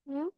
Hmm?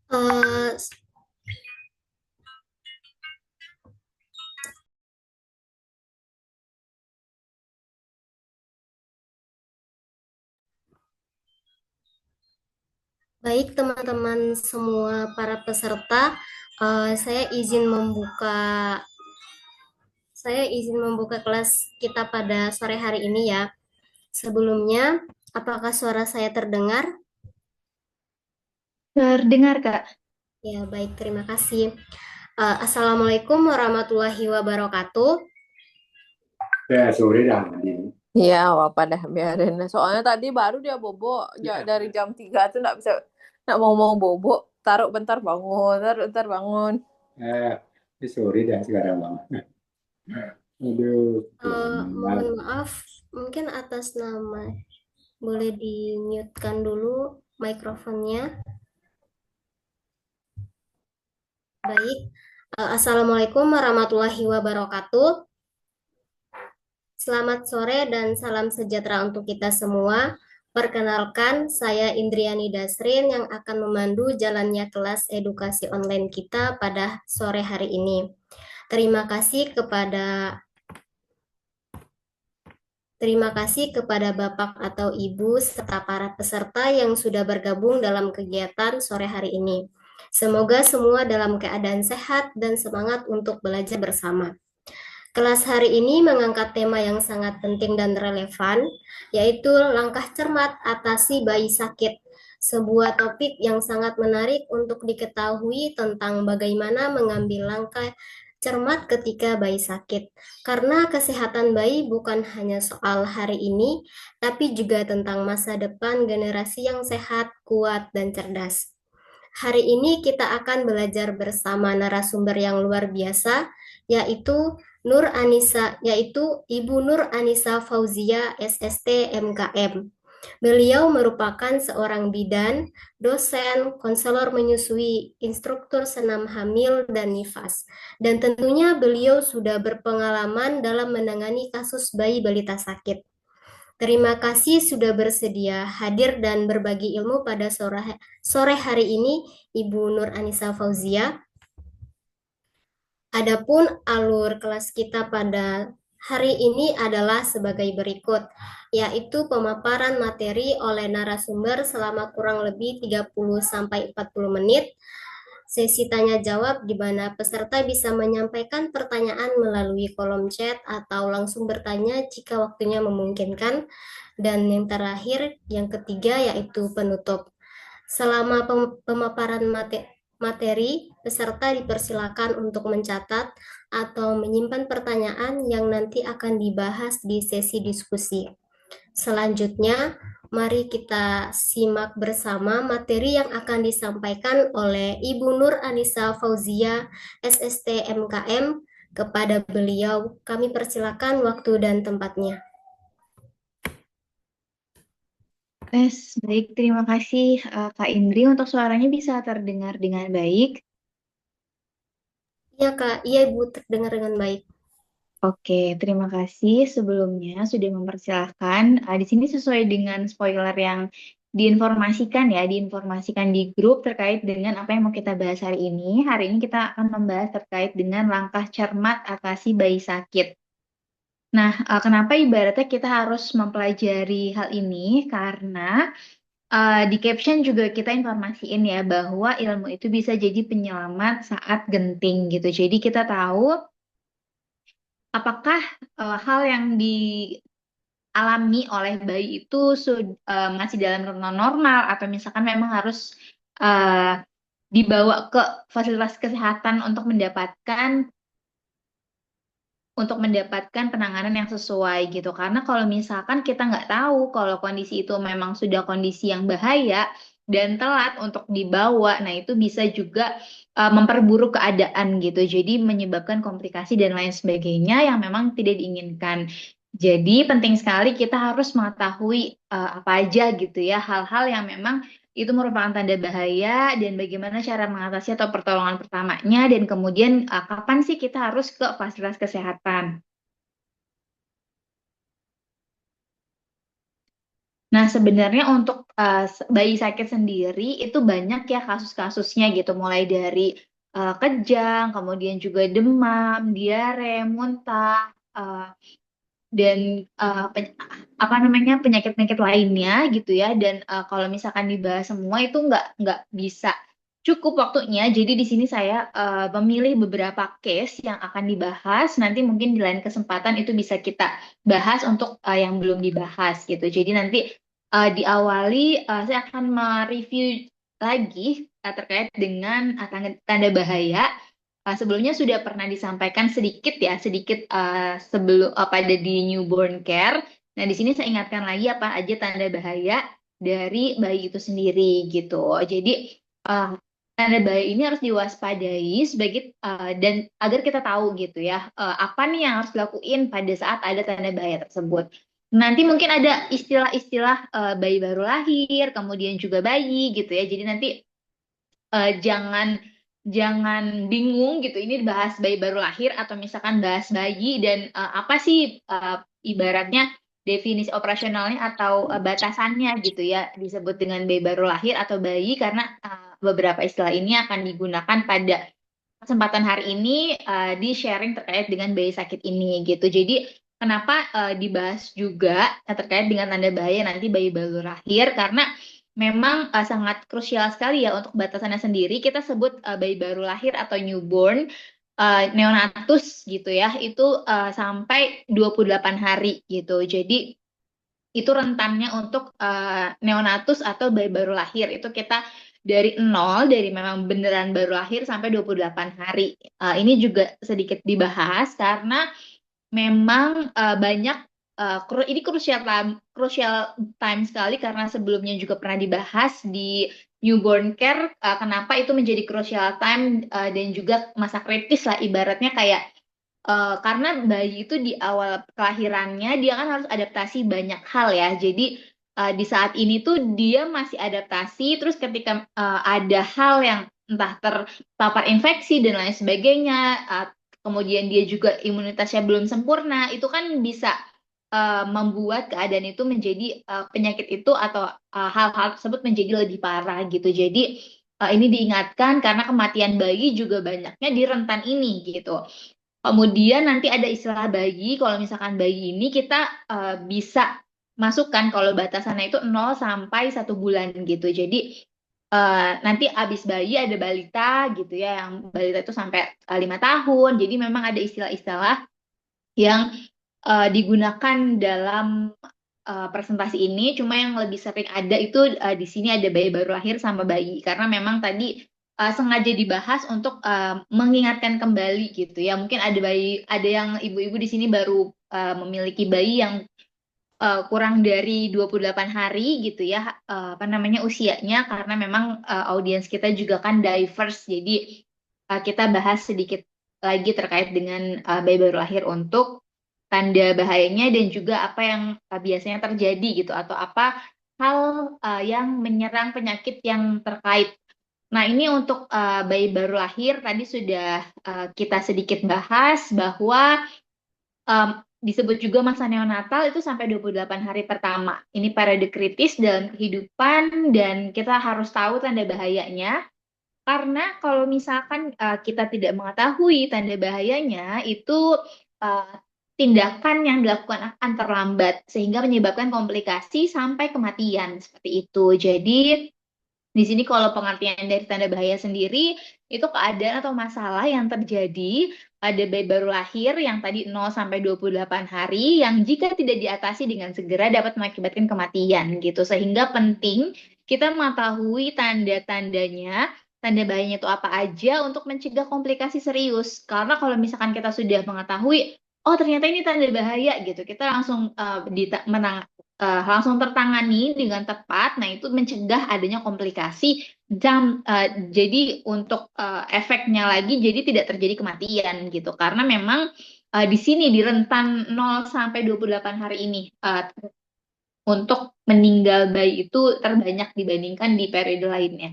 Eh, Baik teman-teman semua para peserta, saya izin membuka kelas kita pada sore hari ini ya. Sebelumnya, apakah suara saya terdengar? Terdengar, Kak. Ya, baik, terima kasih. Assalamualaikum warahmatullahi wabarakatuh. Ya, sore dah ini. Iya, apa dah biarin. Soalnya tadi baru dia bobo dari jam 3 tuh nggak bisa nggak mau bobo. Taruh bentar bangun, taruh bentar bangun. Ini sore dah sekarang bang. Aduh, Mohon maaf, mungkin atas nama, boleh di-mute-kan dulu mikrofonnya. Baik, Assalamualaikum warahmatullahi wabarakatuh. Selamat sore dan salam sejahtera untuk kita semua. Perkenalkan, saya Indriani Dasrin yang akan memandu jalannya kelas edukasi online kita pada sore hari ini. Terima kasih kepada Bapak atau Ibu serta para peserta yang sudah bergabung dalam kegiatan sore hari ini. Semoga semua dalam keadaan sehat dan semangat untuk belajar bersama. Kelas hari ini mengangkat tema yang sangat penting dan relevan, yaitu langkah cermat atasi bayi sakit. Sebuah topik yang sangat menarik untuk diketahui tentang bagaimana mengambil langkah cermat ketika bayi sakit. Karena kesehatan bayi bukan hanya soal hari ini, tapi juga tentang masa depan generasi yang sehat, kuat, dan cerdas. Hari ini kita akan belajar bersama narasumber yang luar biasa, yaitu Ibu Nur Anissa Fauzia, SST MKM. Beliau merupakan seorang bidan, dosen, konselor menyusui, instruktur senam hamil, dan nifas. Dan tentunya beliau sudah berpengalaman dalam menangani kasus bayi balita sakit. Terima kasih sudah bersedia hadir dan berbagi ilmu pada sore hari ini, Ibu Nur Anissa Fauzia. Adapun alur kelas kita pada hari ini adalah sebagai berikut, yaitu pemaparan materi oleh narasumber selama kurang lebih 30-40 menit, sesi tanya jawab di mana peserta bisa menyampaikan pertanyaan melalui kolom chat atau langsung bertanya jika waktunya memungkinkan, dan yang terakhir, yang ketiga, yaitu penutup. Selama pemaparan materi, peserta dipersilakan untuk mencatat atau menyimpan pertanyaan yang nanti akan dibahas di sesi diskusi. Selanjutnya, mari kita simak bersama materi yang akan disampaikan oleh Ibu Nur Anissa Fauzia, SST MKM. Kepada beliau, kami persilakan waktu dan tempatnya. Baik, terima kasih Kak Indri. Untuk suaranya bisa terdengar dengan baik. Iya Kak, iya Ibu, terdengar dengan baik. Oke, terima kasih sebelumnya sudah mempersilahkan. Di sini sesuai dengan spoiler yang diinformasikan di grup terkait dengan apa yang mau kita bahas hari ini. Hari ini kita akan membahas terkait dengan langkah cermat atasi bayi sakit. Nah, kenapa ibaratnya kita harus mempelajari hal ini? Karena di caption juga kita informasiin ya bahwa ilmu itu bisa jadi penyelamat saat genting gitu. Jadi kita tahu apakah hal yang dialami oleh bayi itu masih dalam rentang normal atau misalkan memang harus uh, dibawa ke fasilitas kesehatan untuk mendapatkan penanganan yang sesuai gitu. Karena kalau misalkan kita nggak tahu kalau kondisi itu memang sudah kondisi yang bahaya dan telat untuk dibawa, nah itu bisa juga memperburuk keadaan gitu. Jadi menyebabkan komplikasi dan lain sebagainya yang memang tidak diinginkan. Jadi penting sekali kita harus mengetahui apa aja gitu ya hal-hal yang memang itu merupakan tanda bahaya dan bagaimana cara mengatasi atau pertolongan pertamanya dan kemudian kapan sih kita harus ke fasilitas kesehatan. Nah, sebenarnya untuk bayi sakit sendiri itu banyak ya kasus-kasusnya gitu, mulai dari kejang, kemudian juga demam, diare, muntah, dan apa namanya penyakit-penyakit lainnya gitu ya. Dan kalau misalkan dibahas semua itu nggak bisa cukup waktunya. Jadi di sini saya memilih beberapa case yang akan dibahas. Nanti mungkin di lain kesempatan itu bisa kita bahas untuk yang belum dibahas gitu. Jadi nanti diawali saya akan mereview lagi terkait dengan tanda bahaya. Sebelumnya sudah pernah disampaikan sedikit sebelum pada di newborn care. Nah, di sini saya ingatkan lagi apa aja tanda bahaya dari bayi itu sendiri gitu. Jadi uh, tanda bahaya ini harus diwaspadai dan agar kita tahu gitu ya apa nih yang harus dilakuin pada saat ada tanda bahaya tersebut. Nanti mungkin ada istilah-istilah bayi baru lahir, kemudian juga bayi gitu ya. Jadi nanti jangan jangan bingung gitu ini bahas bayi baru lahir atau misalkan bahas bayi dan apa sih ibaratnya definisi operasionalnya atau batasannya gitu ya disebut dengan bayi baru lahir atau bayi karena beberapa istilah ini akan digunakan pada kesempatan hari ini di sharing terkait dengan bayi sakit ini gitu. Jadi kenapa dibahas juga terkait dengan tanda bahaya nanti bayi baru lahir karena memang sangat krusial sekali ya untuk batasannya sendiri. Kita sebut bayi baru lahir atau newborn, neonatus gitu ya, itu sampai 28 hari gitu. Jadi itu rentannya untuk neonatus atau bayi baru lahir. Itu kita dari nol, dari memang beneran baru lahir sampai 28 hari. Ini juga sedikit dibahas karena memang banyak ini crucial time sekali karena sebelumnya juga pernah dibahas di newborn care kenapa itu menjadi crucial time dan juga masa kritis lah ibaratnya kayak karena bayi itu di awal kelahirannya dia kan harus adaptasi banyak hal ya jadi di saat ini tuh dia masih adaptasi terus ketika ada hal yang entah terpapar infeksi dan lain sebagainya kemudian dia juga imunitasnya belum sempurna, itu kan bisa membuat keadaan itu menjadi penyakit itu atau hal-hal tersebut menjadi lebih parah gitu. Jadi ini diingatkan karena kematian bayi juga banyaknya di rentan ini gitu. Kemudian nanti ada istilah bayi, kalau misalkan bayi ini kita bisa masukkan kalau batasannya itu 0 sampai 1 bulan gitu. Jadi nanti abis bayi ada balita gitu ya, yang balita itu sampai 5 tahun. Jadi memang ada istilah-istilah yang digunakan dalam presentasi ini. Cuma yang lebih sering ada itu di sini ada bayi baru lahir sama bayi, karena memang tadi sengaja dibahas untuk mengingatkan kembali gitu ya. Mungkin ada yang ibu-ibu di sini baru memiliki bayi yang kurang dari 28 hari gitu ya, usianya, karena memang audiens kita juga kan diverse, jadi kita bahas sedikit lagi terkait dengan bayi baru lahir untuk tanda bahayanya dan juga apa yang biasanya terjadi gitu, atau apa hal yang menyerang penyakit yang terkait. Nah, ini untuk bayi baru lahir tadi sudah kita sedikit bahas bahwa disebut juga masa neonatal itu sampai 28 hari pertama. Ini periode kritis dalam kehidupan dan kita harus tahu tanda bahayanya. Karena kalau misalkan kita tidak mengetahui tanda bahayanya, itu uh, tindakan yang dilakukan akan terlambat sehingga menyebabkan komplikasi sampai kematian seperti itu. Jadi di sini kalau pengertian dari tanda bahaya sendiri, itu keadaan atau masalah yang terjadi pada bayi baru lahir yang tadi 0 sampai 28 hari, yang jika tidak diatasi dengan segera dapat mengakibatkan kematian gitu. Sehingga penting kita mengetahui tanda-tandanya, tanda bahayanya itu apa aja untuk mencegah komplikasi serius. Karena kalau misalkan kita sudah mengetahui, oh ternyata ini tanda bahaya gitu, kita langsung langsung tertangani dengan tepat, nah itu mencegah adanya komplikasi dan jadi untuk efeknya lagi jadi tidak terjadi kematian gitu. Karena memang di sini di rentan 0 sampai 28 hari ini untuk meninggal bayi itu terbanyak dibandingkan di periode lainnya.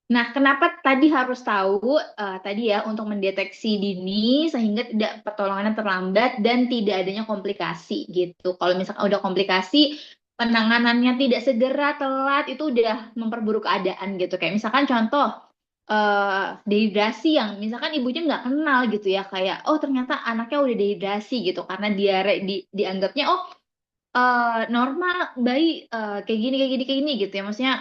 Nah, kenapa tadi harus tahu tadi ya untuk mendeteksi dini sehingga tidak pertolongannya terlambat dan tidak adanya komplikasi gitu. Kalau misalkan udah komplikasi, penanganannya tidak segera, telat, itu udah memperburuk keadaan gitu. Kayak misalkan contoh dehidrasi yang misalkan ibunya nggak kenal gitu ya, kayak oh ternyata anaknya udah dehidrasi gitu karena diare dianggapnya oh normal bayi kayak gini gitu ya, maksudnya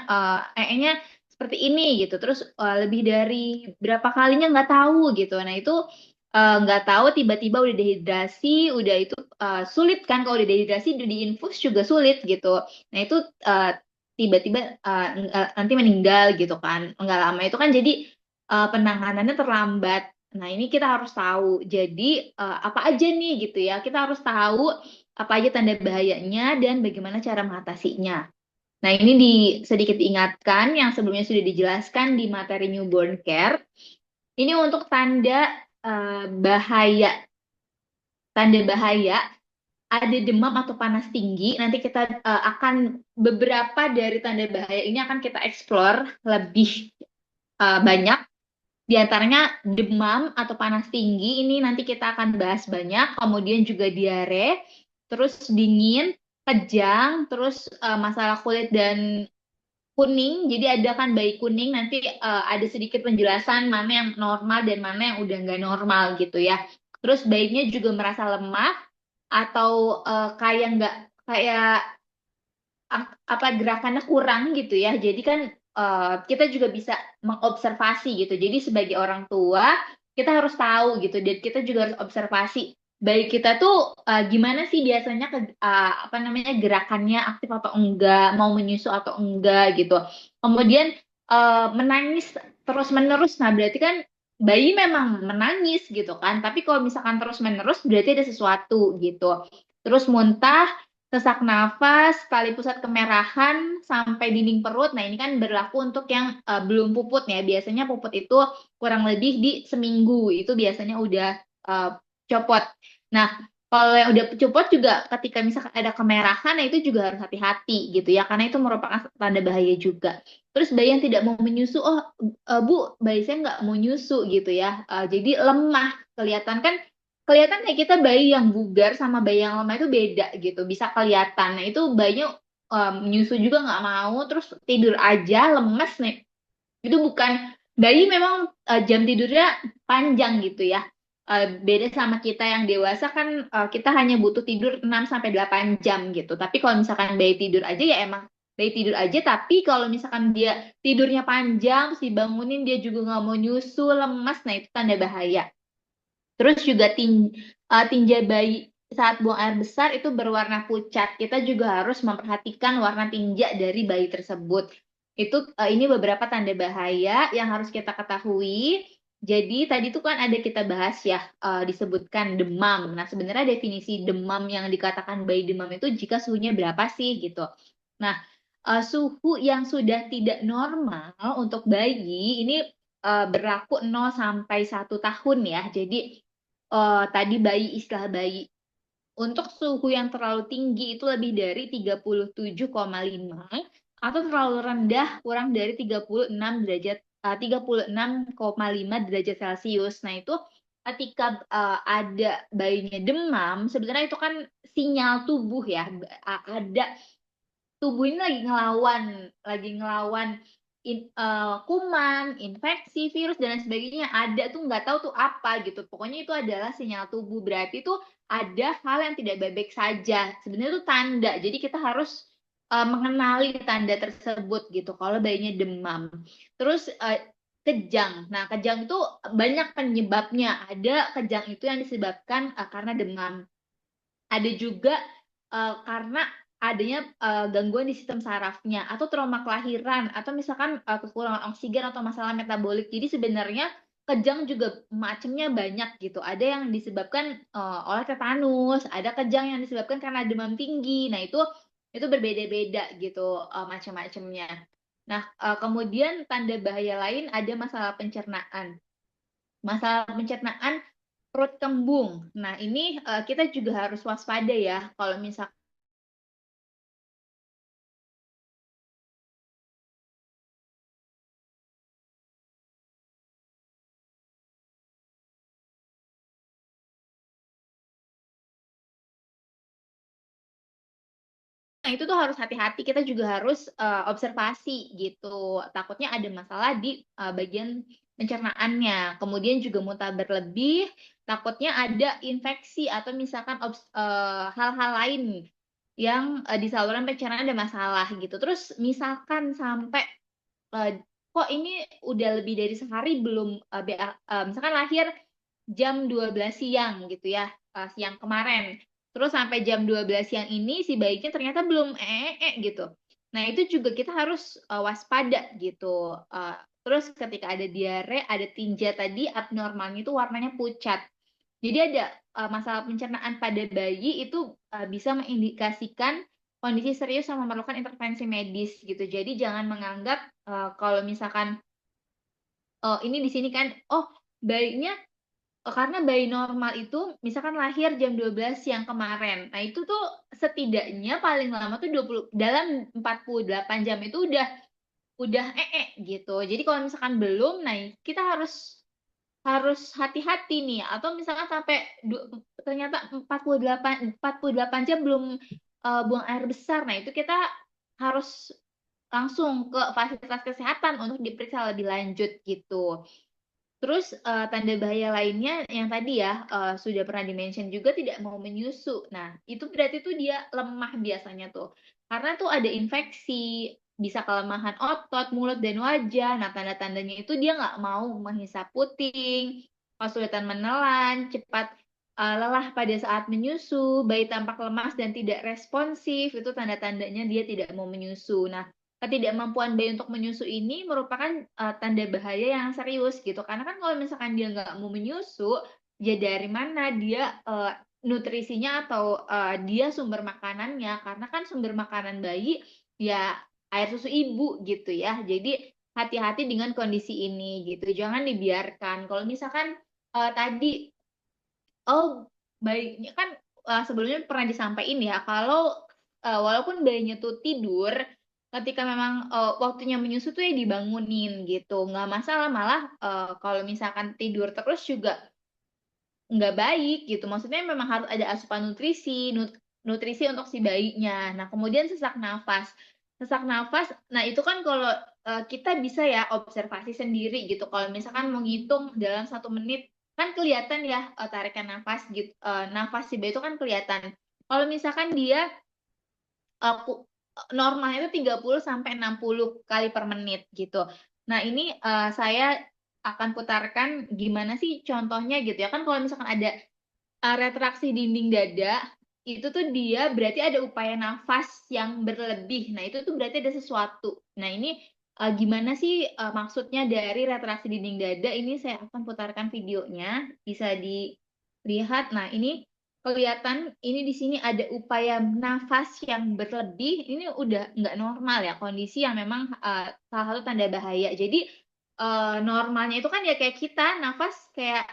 nya seperti ini gitu, terus lebih dari berapa kalinya nggak tahu gitu. Nah itu nggak tahu tiba-tiba udah dehidrasi, udah itu sulit kan, kalau udah dehidrasi di infus juga sulit gitu. Nah itu tiba-tiba nanti meninggal gitu kan, nggak lama itu kan, jadi penanganannya terlambat. Nah ini kita harus tahu, jadi apa aja nih gitu ya, kita harus tahu apa aja tanda bahayanya dan bagaimana cara mengatasinya. Nah, ini sedikit diingatkan yang sebelumnya sudah dijelaskan di materi newborn care. Ini untuk tanda bahaya. Tanda bahaya ada demam atau panas tinggi. Nanti kita akan beberapa dari tanda bahaya ini akan kita explore lebih banyak. Di antaranya demam atau panas tinggi, ini nanti kita akan bahas banyak. Kemudian juga diare, terus dingin, kejang, terus masalah kulit dan kuning. Jadi ada kan bayi kuning, nanti ada sedikit penjelasan mana yang normal dan mana yang udah nggak normal gitu ya. Terus bayinya juga merasa lemah atau kayak nggak kayak apa gerakannya kurang gitu ya. Jadi kan kita juga bisa mengobservasi gitu. Jadi sebagai orang tua kita harus tahu gitu, dan kita juga harus observasi bayi kita tuh gimana sih biasanya gerakannya aktif atau enggak, mau menyusu atau enggak gitu. Kemudian menangis terus menerus, nah berarti kan bayi memang menangis gitu kan. Tapi kalau misalkan terus menerus berarti ada sesuatu gitu. Terus muntah, sesak nafas, tali pusat kemerahan, sampai dinding perut. Nah, ini kan berlaku untuk yang belum puput ya. Biasanya puput itu kurang lebih di seminggu. Itu biasanya udah copot. Nah, kalau yang udah copot juga ketika misalkan ada kemerahan, nah itu juga harus hati-hati gitu ya. Karena itu merupakan tanda bahaya juga. Terus bayi yang tidak mau menyusu, oh Bu, bayi saya nggak mau nyusu gitu ya. Jadi lemah. Kelihatan kayak kita bayi yang bugar sama bayi yang lemah itu beda gitu, bisa kelihatan. Nah itu bayinya menyusu juga nggak mau, terus tidur aja lemes nih. Itu bukan bayi, memang jam tidurnya panjang gitu ya. Beda sama kita yang dewasa kan, kita hanya butuh tidur 6 sampai 8 jam gitu. Tapi kalau misalkan bayi tidur aja ya emang bayi tidur aja, tapi kalau misalkan dia tidurnya panjang, terus dibangunin dia juga nggak mau nyusu, lemes, nah itu tanda bahaya. Terus juga tinja bayi saat buang air besar itu berwarna pucat. Kita juga harus memperhatikan warna tinja dari bayi tersebut. Ini beberapa tanda bahaya yang harus kita ketahui. Jadi tadi tuh kan ada kita bahas ya, disebutkan demam. Nah, sebenarnya definisi demam yang dikatakan bayi demam itu jika suhunya berapa sih gitu. Nah, suhu yang sudah tidak normal untuk bayi ini berlaku 0 sampai 1 tahun ya. Jadi tadi istilah bayi untuk suhu yang terlalu tinggi itu lebih dari 37,5 atau terlalu rendah kurang dari 36,5 derajat Celcius. Nah, itu ketika ada bayinya demam, sebenarnya itu kan sinyal tubuh ya, ada tubuh ini lagi ngelawan kuman, infeksi, virus dan lain sebagainya. Ada tuh nggak tahu tuh apa gitu. Pokoknya itu adalah sinyal tubuh. Berarti tuh ada hal yang tidak baik-baik saja. Sebenarnya itu tanda. Jadi kita harus mengenali tanda tersebut gitu. Kalau bayinya demam. Terus kejang. Nah, kejang itu banyak penyebabnya. Ada kejang itu yang disebabkan karena demam. Ada juga karena adanya gangguan di sistem sarafnya atau trauma kelahiran atau misalkan kekurangan oksigen atau masalah metabolik. Jadi sebenarnya kejang juga macamnya banyak gitu. Ada yang disebabkan oleh tetanus, ada kejang yang disebabkan karena demam tinggi. Nah, itu berbeda-beda gitu macam-macamnya. Nah, kemudian tanda bahaya lain ada masalah pencernaan. Masalah pencernaan perut kembung. Nah, ini kita juga harus waspada ya kalau misalkan nah, itu tuh harus hati-hati, kita juga harus observasi gitu. Takutnya ada masalah di bagian pencernaannya. Kemudian juga muntah berlebih, takutnya ada infeksi atau misalkan hal-hal lain yang di saluran pencernaan ada masalah gitu. Terus misalkan sampai kok ini udah lebih dari sehari belum misalkan lahir jam 12 siang gitu ya, siang kemarin. Terus sampai jam 12 siang ini si bayinya ternyata belum gitu. Nah, itu juga kita harus waspada gitu. Terus ketika ada diare, ada tinja tadi abnormalnya itu warnanya pucat. Jadi ada masalah pencernaan pada bayi itu bisa mengindikasikan kondisi serius yang memerlukan intervensi medis gitu. Jadi jangan menganggap kalau misalkan ini di sini kan bayinya karena bayi normal itu misalkan lahir jam 12 siang kemarin. Nah, itu tuh setidaknya paling lama tuh dalam 48 jam itu udah gitu. Jadi kalau misalkan belum, nah kita harus hati-hati nih atau misalkan sampai ternyata 48 jam belum buang air besar. Nah, itu kita harus langsung ke fasilitas kesehatan untuk diperiksa lebih lanjut gitu. Terus tanda bahaya lainnya yang tadi ya sudah pernah dimention juga tidak mau menyusu. Nah, itu berarti tuh dia lemah biasanya tuh. Karena tuh ada infeksi, bisa kelemahan otot, mulut, dan wajah. Nah, tanda-tandanya itu dia nggak mau menghisap puting, kesulitan menelan, cepat lelah pada saat menyusu, bayi tampak lemas dan tidak responsif, itu tanda-tandanya dia tidak mau menyusu. Nah, ketidakmampuan bayi untuk menyusu ini merupakan tanda bahaya yang serius gitu. Karena kan kalau misalkan dia nggak mau menyusu, ya dari mana dia nutrisinya atau dia sumber makanannya? Karena kan sumber makanan bayi ya air susu ibu gitu ya. Jadi hati-hati dengan kondisi ini gitu. Jangan dibiarkan. Kalau misalkan tadi bayinya kan sebelumnya pernah disampaikan ya kalau walaupun bayinya tuh tidur ketika memang waktunya menyusu tuh ya dibangunin gitu nggak masalah malah kalau misalkan tidur terus juga nggak baik gitu maksudnya memang harus ada asupan nutrisi untuk si bayinya. Nah, kemudian sesak nafas nah itu kan kalau kita bisa ya observasi sendiri gitu kalau misalkan menghitung dalam 1 menit kan kelihatan ya tarikan nafas gitu nafas si bayi itu kan kelihatan kalau misalkan dia normalnya itu 30 sampai 60 kali per menit gitu. Nah, ini saya akan putarkan gimana sih contohnya gitu ya. Kan kalau misalkan ada retraksi dinding dada, itu tuh dia berarti ada upaya nafas yang berlebih. Nah, itu tuh berarti ada sesuatu. Nah, ini gimana sih maksudnya dari retraksi dinding dada. Ini saya akan putarkan videonya, bisa dilihat. Nah, ini kelihatan ini di sini ada upaya nafas yang berlebih. Ini udah nggak normal ya, kondisi yang memang salah satu tanda bahaya. Jadi normalnya itu kan ya kayak kita nafas kayak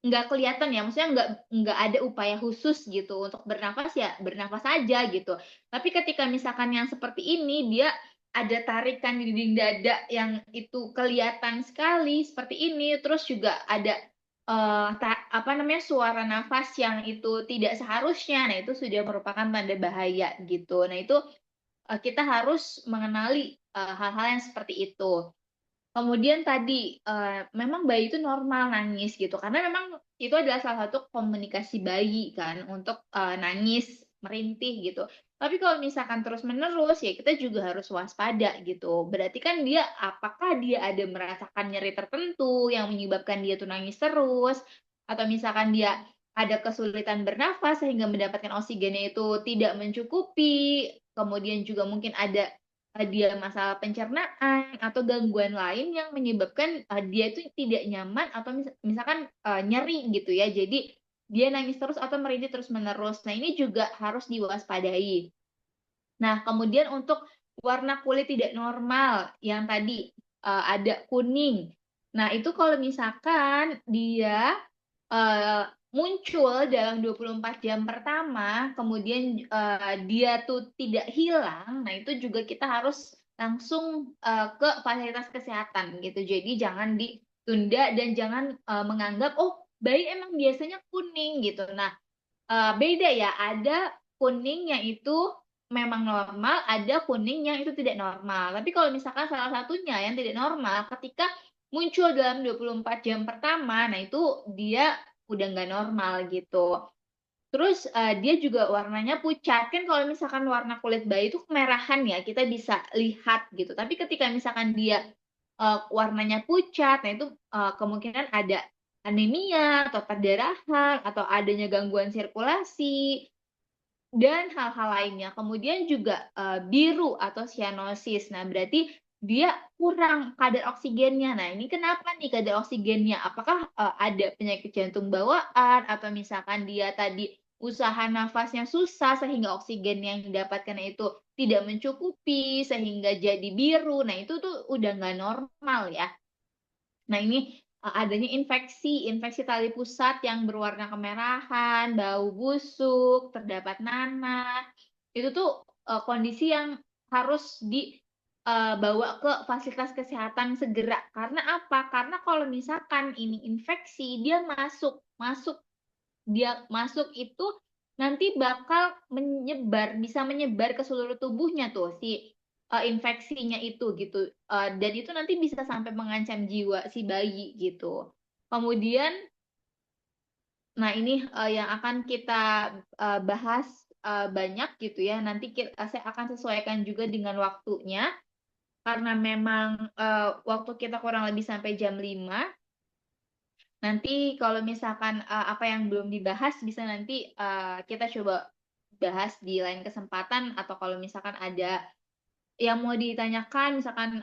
nggak kelihatan ya, maksudnya nggak ada upaya khusus gitu untuk bernafas, ya bernafas aja gitu. Tapi ketika misalkan yang seperti ini, dia ada tarikan di dinding dada yang itu kelihatan sekali seperti ini, terus juga ada apa namanya, suara nafas yang itu tidak seharusnya. Nah, itu sudah merupakan tanda bahaya gitu. Nah, itu kita harus mengenali hal-hal yang seperti itu. Kemudian tadi memang bayi itu normal nangis gitu, karena memang itu adalah salah satu komunikasi bayi kan untuk nangis, merintih gitu. Tapi kalau misalkan terus-menerus, ya kita juga harus waspada gitu. Berarti kan dia, apakah dia ada merasakan nyeri tertentu yang menyebabkan dia tuh nangis terus, atau misalkan dia ada kesulitan bernafas sehingga mendapatkan oksigennya itu tidak mencukupi, kemudian juga mungkin ada dia masalah pencernaan atau gangguan lain yang menyebabkan dia itu tidak nyaman atau misalkan nyeri gitu ya. Jadi dia nangis terus atau merintih terus-menerus. Nah, ini juga harus diwaspadai. Nah, kemudian untuk warna kulit tidak normal yang tadi ada kuning. Nah, itu kalau misalkan dia muncul dalam 24 jam pertama, kemudian dia tuh tidak hilang, nah itu juga kita harus langsung ke fasilitas kesehatan gitu. Jadi jangan ditunda dan jangan menganggap, oh bayi emang biasanya kuning gitu. Nah, beda ya, ada kuning yang itu memang normal, ada kuning yang itu tidak normal. Tapi kalau misalkan salah satunya yang tidak normal, ketika muncul dalam 24 jam pertama, nah itu dia udah nggak normal gitu. Terus dia juga warnanya pucat. Kan kalau misalkan warna kulit bayi itu kemerahan ya, kita bisa lihat gitu. Tapi ketika misalkan dia warnanya pucat, nah itu kemungkinan ada anemia atau perdarahan atau adanya gangguan sirkulasi dan hal-hal lainnya. Kemudian juga biru atau cyanosis. Nah, berarti dia kurang kadar oksigennya. Nah, ini kenapa nih kadar oksigennya? Apakah ada penyakit jantung bawaan atau misalkan dia tadi usaha nafasnya susah sehingga oksigen yang didapatkan itu tidak mencukupi sehingga jadi biru. Nah, itu tuh udah nggak normal ya. Nah, ini adanya infeksi tali pusat yang berwarna kemerahan, bau busuk, terdapat nanah. Itu tuh kondisi yang harus dibawa ke fasilitas kesehatan segera. Karena apa? Karena kalau misalkan ini infeksi, dia masuk itu nanti bakal bisa menyebar ke seluruh tubuhnya tuh si infeksinya itu gitu. Dan itu nanti bisa sampai mengancam jiwa si bayi gitu. Kemudian, nah ini yang akan kita bahas banyak gitu ya. Nanti saya akan sesuaikan juga dengan waktunya karena memang waktu kita kurang lebih sampai jam 5. Nanti kalau misalkan apa yang belum dibahas bisa nanti kita coba bahas di lain kesempatan, atau kalau misalkan ada yang mau ditanyakan, misalkan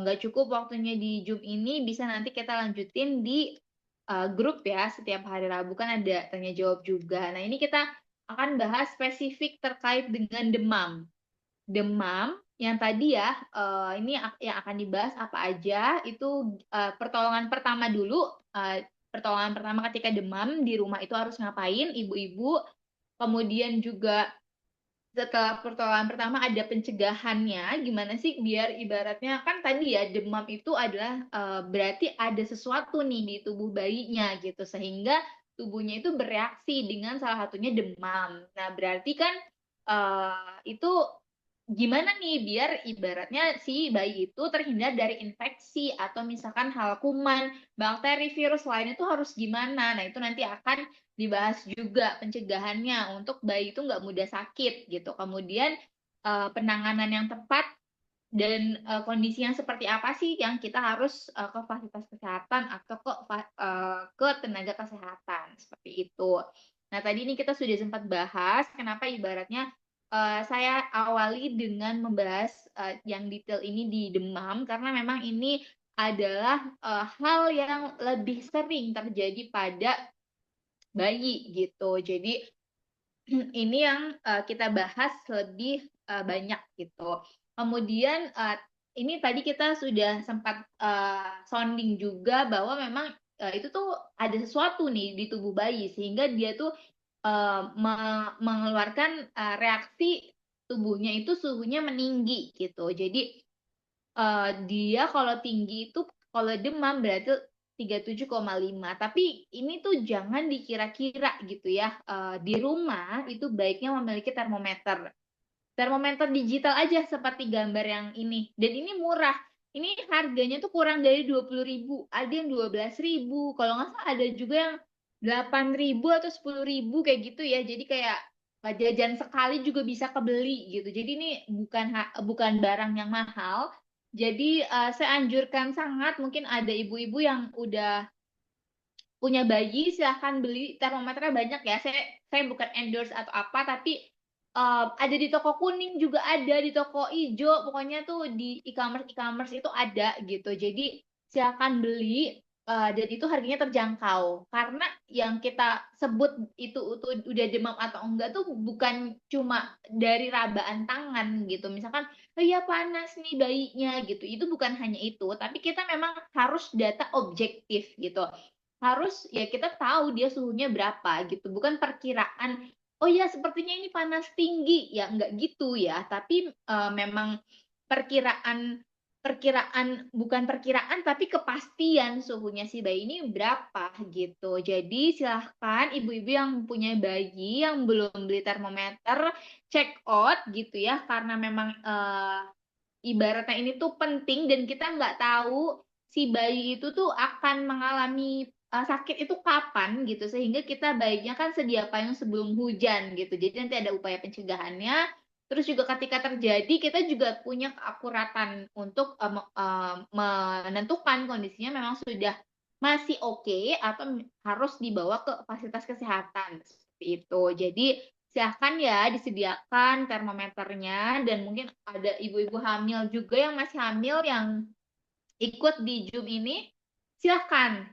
nggak cukup waktunya di Zoom ini, bisa nanti kita lanjutin di grup ya. Setiap hari Rabu kan ada tanya jawab juga. Nah, ini kita akan bahas spesifik terkait dengan demam. Demam yang tadi ya, ini yang akan dibahas apa aja, itu pertolongan pertama dulu. Pertolongan pertama ketika demam di rumah itu harus ngapain, ibu-ibu. Kemudian juga setelah pertolongan pertama ada pencegahannya, gimana sih biar ibaratnya kan tadi ya demam itu adalah berarti ada sesuatu nih di tubuh bayinya gitu, sehingga tubuhnya itu bereaksi dengan salah satunya demam. Nah, berarti kan itu gimana nih biar ibaratnya si bayi itu terhindar dari infeksi atau misalkan hal kuman, bakteri, virus lain itu harus gimana. Nah, itu nanti akan dibahas juga pencegahannya untuk bayi itu nggak mudah sakit gitu. Kemudian penanganan yang tepat dan kondisi yang seperti apa sih yang kita harus ke fasilitas kesehatan atau ke tenaga kesehatan seperti itu. Nah, tadi ini kita sudah sempat bahas kenapa ibaratnya saya awali dengan membahas yang detail ini di demam karena memang ini adalah hal yang lebih sering terjadi pada bayi gitu. Jadi ini yang kita bahas lebih banyak gitu. Kemudian ini tadi kita sudah sempat sounding juga bahwa memang itu tuh ada sesuatu nih di tubuh bayi sehingga dia tuh mengeluarkan reaksi tubuhnya itu suhunya meninggi gitu. Jadi dia kalau tinggi itu kalau demam berarti 37,5. Tapi ini tuh jangan dikira-kira gitu ya. Di rumah itu baiknya memiliki termometer. Termometer digital aja seperti gambar yang ini. Dan ini murah. Ini harganya tuh kurang dari 20.000. Ada yang 12.000. Kalau nggak salah ada juga yang 8.000 atau 10.000 kayak gitu ya. Jadi kayak jajan sekali juga bisa kebeli gitu. Jadi ini bukan barang yang mahal. Jadi saya anjurkan sangat mungkin ada ibu-ibu yang udah punya bayi silahkan beli termometernya banyak ya. Saya bukan endorse atau apa tapi ada di toko kuning juga ada di toko hijau pokoknya tuh di e-commerce itu ada gitu. Jadi silahkan beli dan itu harganya terjangkau karena yang kita sebut itu udah demam atau enggak tuh bukan cuma dari rabaan tangan gitu. Misalkan oh iya panas nih bayinya gitu. Itu bukan hanya itu, tapi kita memang harus data objektif gitu. Harus ya kita tahu dia suhunya berapa gitu, bukan perkiraan. Oh ya sepertinya ini panas tinggi ya enggak gitu ya, tapi memang perkiraan perkiraan bukan perkiraan tapi kepastian suhunya si bayi ini berapa gitu. Jadi silahkan ibu-ibu yang punya bayi yang belum beli termometer check out gitu ya karena memang ibaratnya ini tuh penting dan kita nggak tahu si bayi itu tuh akan mengalami sakit itu kapan gitu sehingga kita baiknya kan sedia payung sebelum hujan gitu jadi nanti ada upaya pencegahannya terus juga ketika terjadi kita juga punya keakuratan untuk menentukan kondisinya memang sudah masih oke atau harus dibawa ke fasilitas kesehatan seperti itu jadi silahkan ya disediakan termometernya dan mungkin ada ibu-ibu hamil juga yang masih hamil yang ikut di Zoom ini silahkan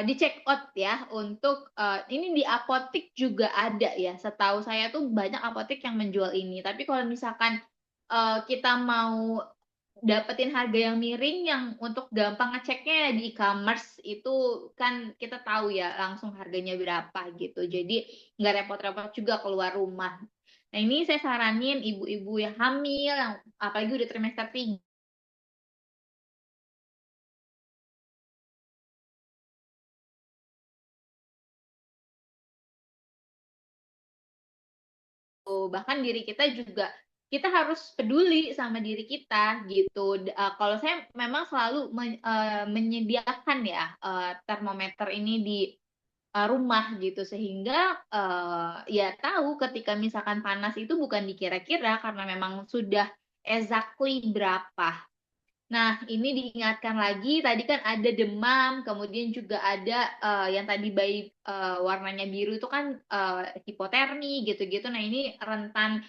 di check out ya untuk ini di apotek juga ada ya setahu saya tuh banyak apotek yang menjual ini tapi kalau misalkan kita mau dapetin harga yang miring yang untuk gampang ngeceknya di e-commerce itu kan kita tahu ya langsung harganya berapa gitu. Jadi nggak repot-repot juga keluar rumah. Nah ini saya saranin ibu-ibu yang hamil, yang apalagi udah trimester 3 bahkan diri kita juga kita harus peduli sama diri kita gitu. Kalau saya memang selalu menyediakan ya termometer ini di rumah gitu sehingga ya tahu ketika misalkan panas itu bukan dikira-kira karena memang sudah exactly berapa. Nah, ini diingatkan lagi, tadi kan ada demam, kemudian juga ada yang tadi bayi warnanya biru itu kan hipotermi gitu-gitu. Nah, ini rentan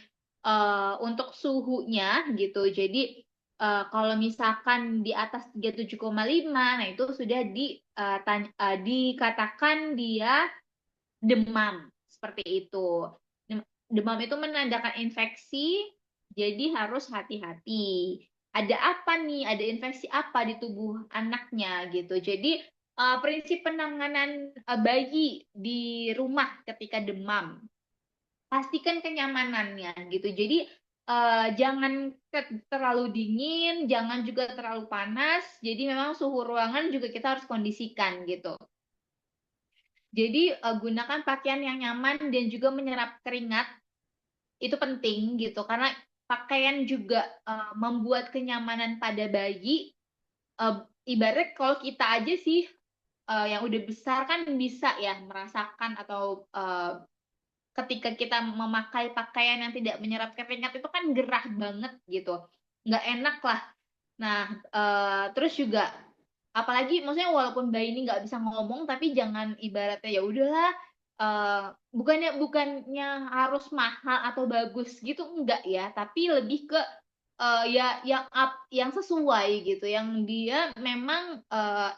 untuk suhunya gitu. Jadi kalau misalkan di atas 37,5, nah itu sudah dikatakan dia demam seperti itu. Demam itu menandakan infeksi, jadi harus hati-hati. Ada apa nih? Ada infeksi apa di tubuh anaknya gitu. Jadi prinsip penanganan bayi di rumah ketika demam, pastikan kenyamanannya gitu. Jadi jangan terlalu dingin, jangan juga terlalu panas. Jadi memang suhu ruangan juga kita harus kondisikan gitu. Jadi gunakan pakaian yang nyaman dan juga menyerap keringat itu penting gitu karena pakaian juga membuat kenyamanan pada bayi. Ibarat kalau kita aja sih yang udah besar kan bisa ya merasakan atau ketika kita memakai pakaian yang tidak menyerap keringat itu kan gerah banget gitu, nggak enak lah. Nah terus juga apalagi maksudnya walaupun bayi ini nggak bisa ngomong tapi jangan ibaratnya ya udahlah bukannya harus mahal atau bagus gitu, enggak ya, tapi lebih ke ya yang sesuai gitu, yang dia memang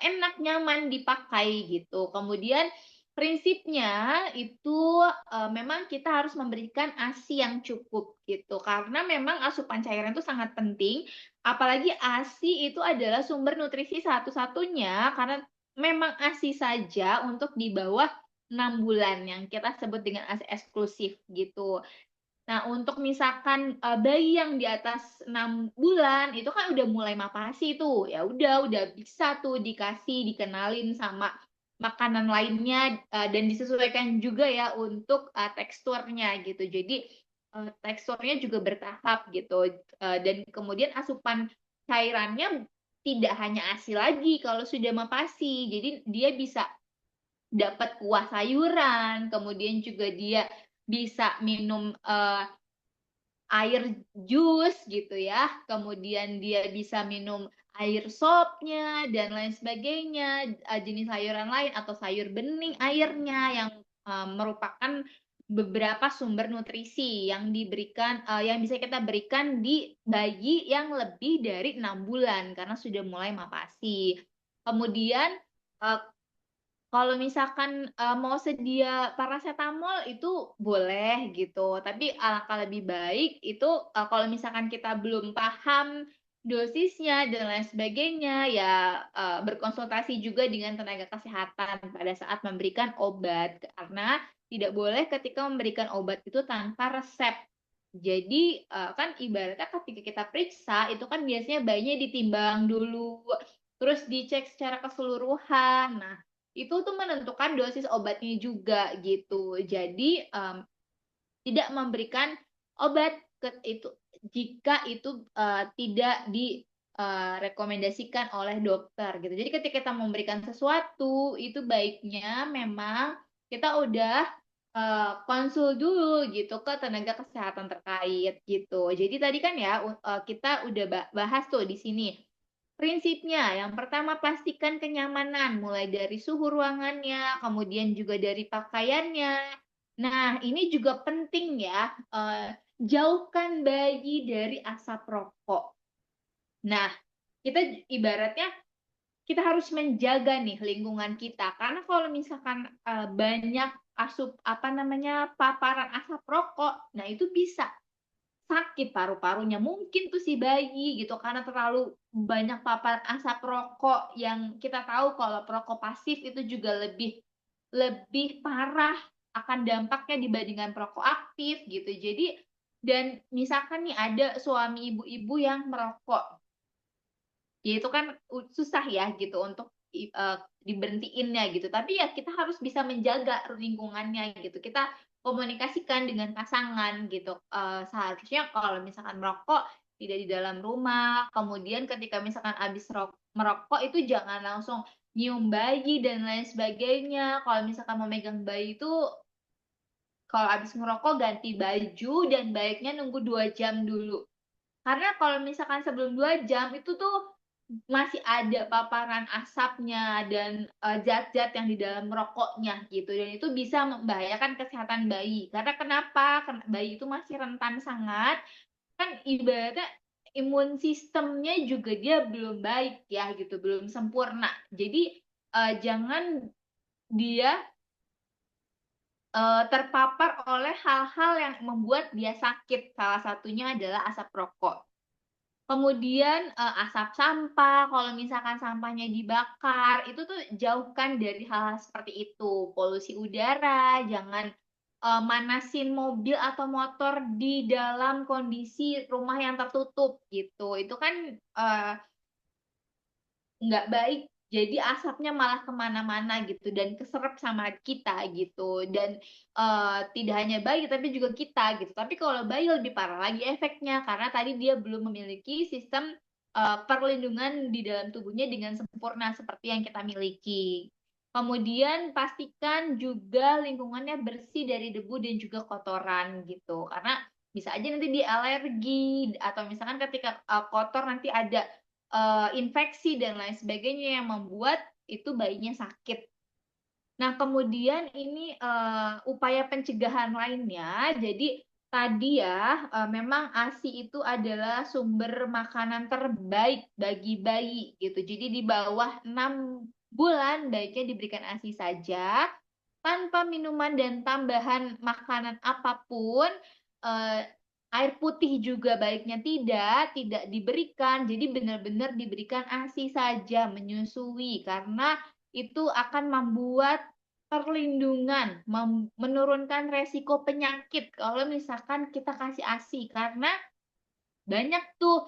enak nyaman dipakai gitu. Kemudian prinsipnya itu memang kita harus memberikan ASI yang cukup gitu, karena memang asupan cairan itu sangat penting, apalagi ASI itu adalah sumber nutrisi satu-satunya, karena memang ASI saja untuk di bawah 6 bulan yang kita sebut dengan ASI eksklusif gitu. Nah, untuk misalkan bayi yang di atas 6 bulan itu kan udah mulai mapasi tuh. Ya udah bisa tuh dikenalin sama makanan lainnya, dan disesuaikan juga ya untuk teksturnya gitu. Jadi teksturnya juga bertahap gitu. Dan kemudian asupan cairannya tidak hanya ASI lagi kalau sudah mapasi. Jadi dia bisa dapat kuah sayuran, kemudian juga dia bisa minum air jus gitu ya, kemudian dia bisa minum air sopnya dan lain sebagainya, jenis sayuran lain atau sayur bening airnya yang merupakan beberapa sumber nutrisi yang yang bisa kita berikan di bayi yang lebih dari 6 bulan karena sudah mulai mapasi. Kemudian uh, kalau misalkan mau sedia paracetamol itu boleh gitu, tapi alangkah lebih baik itu kalau misalkan kita belum paham dosisnya dan lain sebagainya, ya berkonsultasi juga dengan tenaga kesehatan pada saat memberikan obat, karena tidak boleh ketika memberikan obat itu tanpa resep. Jadi kan ibaratnya ketika kita periksa itu kan biasanya bayinya ditimbang dulu, terus dicek secara keseluruhan. Nah, itu tuh menentukan dosis obatnya juga gitu. Jadi tidak memberikan obat itu jika itu tidak direkomendasikan oleh dokter gitu. Jadi ketika kita memberikan sesuatu itu baiknya memang kita udah konsul dulu gitu ke tenaga kesehatan terkait gitu. Jadi tadi kan ya kita udah bahas tuh di sini. Prinsipnya, yang pertama pastikan kenyamanan, mulai dari suhu ruangannya, kemudian juga dari pakaiannya. Nah, ini juga penting ya, jauhkan bayi dari asap rokok. Nah, kita ibaratnya kita harus menjaga nih lingkungan kita, karena kalau misalkan banyak paparan asap rokok, nah itu bisa sakit paru-parunya mungkin tuh si bayi gitu karena terlalu banyak paparan asap rokok, yang kita tahu kalau perokok pasif itu juga lebih lebih parah akan dampaknya dibandingkan perokok aktif gitu. Jadi dan misalkan nih ada suami ibu-ibu yang merokok, ya itu kan susah ya gitu untuk diberhentiinnya gitu, tapi ya kita harus bisa menjaga lingkungannya gitu, kita komunikasikan dengan pasangan gitu. Seharusnya kalau misalkan merokok tidak di dalam rumah, kemudian ketika misalkan habis merokok itu jangan langsung nyium bayi dan lain sebagainya. Kalau misalkan memegang bayi itu kalau habis merokok ganti baju dan baiknya nunggu 2 jam dulu, karena kalau misalkan sebelum 2 jam itu tuh masih ada paparan asapnya dan zat-zat yang di dalam rokoknya gitu, dan itu bisa membahayakan kesehatan bayi. Karena kenapa? Karena bayi itu masih rentan sangat, kan ibaratnya imun sistemnya juga dia belum baik ya gitu, belum sempurna. Jadi jangan dia terpapar oleh hal-hal yang membuat dia sakit. Salah satunya adalah asap rokok. Kemudian asap sampah, kalau misalkan sampahnya dibakar, itu tuh jauhkan dari hal-hal seperti itu. Polusi udara, jangan manasin mobil atau motor di dalam kondisi rumah yang tertutup gitu. Itu kan nggak baik, jadi asapnya malah kemana-mana gitu dan keserap sama kita gitu. Dan tidak hanya bayi tapi juga kita gitu, tapi kalau bayi lebih parah lagi efeknya karena tadi dia belum memiliki sistem perlindungan di dalam tubuhnya dengan sempurna seperti yang kita miliki. Kemudian pastikan juga lingkungannya bersih dari debu dan juga kotoran gitu, karena bisa aja nanti dia alergi, atau misalkan ketika kotor nanti ada infeksi dan lain sebagainya yang membuat itu bayinya sakit. Nah, kemudian ini upaya pencegahan lainnya. Jadi tadi ya, memang ASI itu adalah sumber makanan terbaik bagi bayi gitu. Jadi di bawah 6 bulan baiknya diberikan ASI saja tanpa minuman dan tambahan makanan apapun. Eh, Air putih juga baiknya tidak diberikan. Jadi benar-benar diberikan ASI saja, menyusui, karena itu akan membuat perlindungan, menurunkan resiko penyakit kalau misalkan kita kasih ASI, karena banyak tuh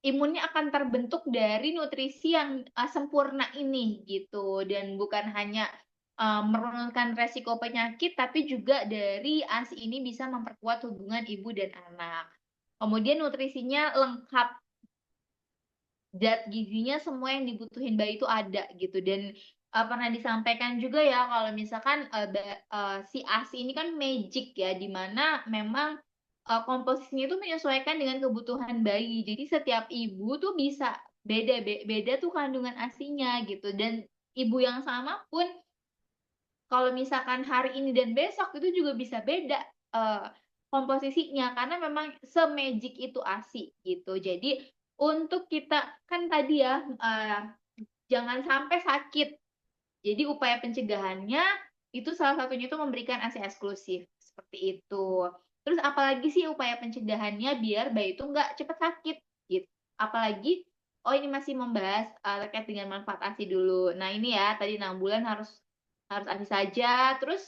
imunnya akan terbentuk dari nutrisi yang sempurna ini gitu, dan bukan hanya menurunkan resiko penyakit tapi juga dari ASI ini bisa memperkuat hubungan ibu dan anak. Kemudian nutrisinya lengkap, zat gizinya semua yang dibutuhin bayi itu ada gitu, dan pernah disampaikan juga ya kalau misalkan si ASI ini kan magic ya, dimana memang komposisinya itu menyesuaikan dengan kebutuhan bayi. Jadi setiap ibu tuh bisa beda tuh kandungan ASINya gitu, dan ibu yang sama pun kalau misalkan hari ini dan besok itu juga bisa beda uh, komposisinya, karena memang se-magic itu ASI gitu. Jadi untuk kita kan tadi ya, jangan sampai sakit. Jadi upaya pencegahannya itu salah satunya itu memberikan ASI eksklusif seperti itu. Terus apalagi sih upaya pencegahannya biar bayi itu nggak cepat sakit gitu. Apalagi ini masih membahas terkait dengan manfaat ASI dulu. Nah ini ya tadi 6 bulan harus ASI saja. Terus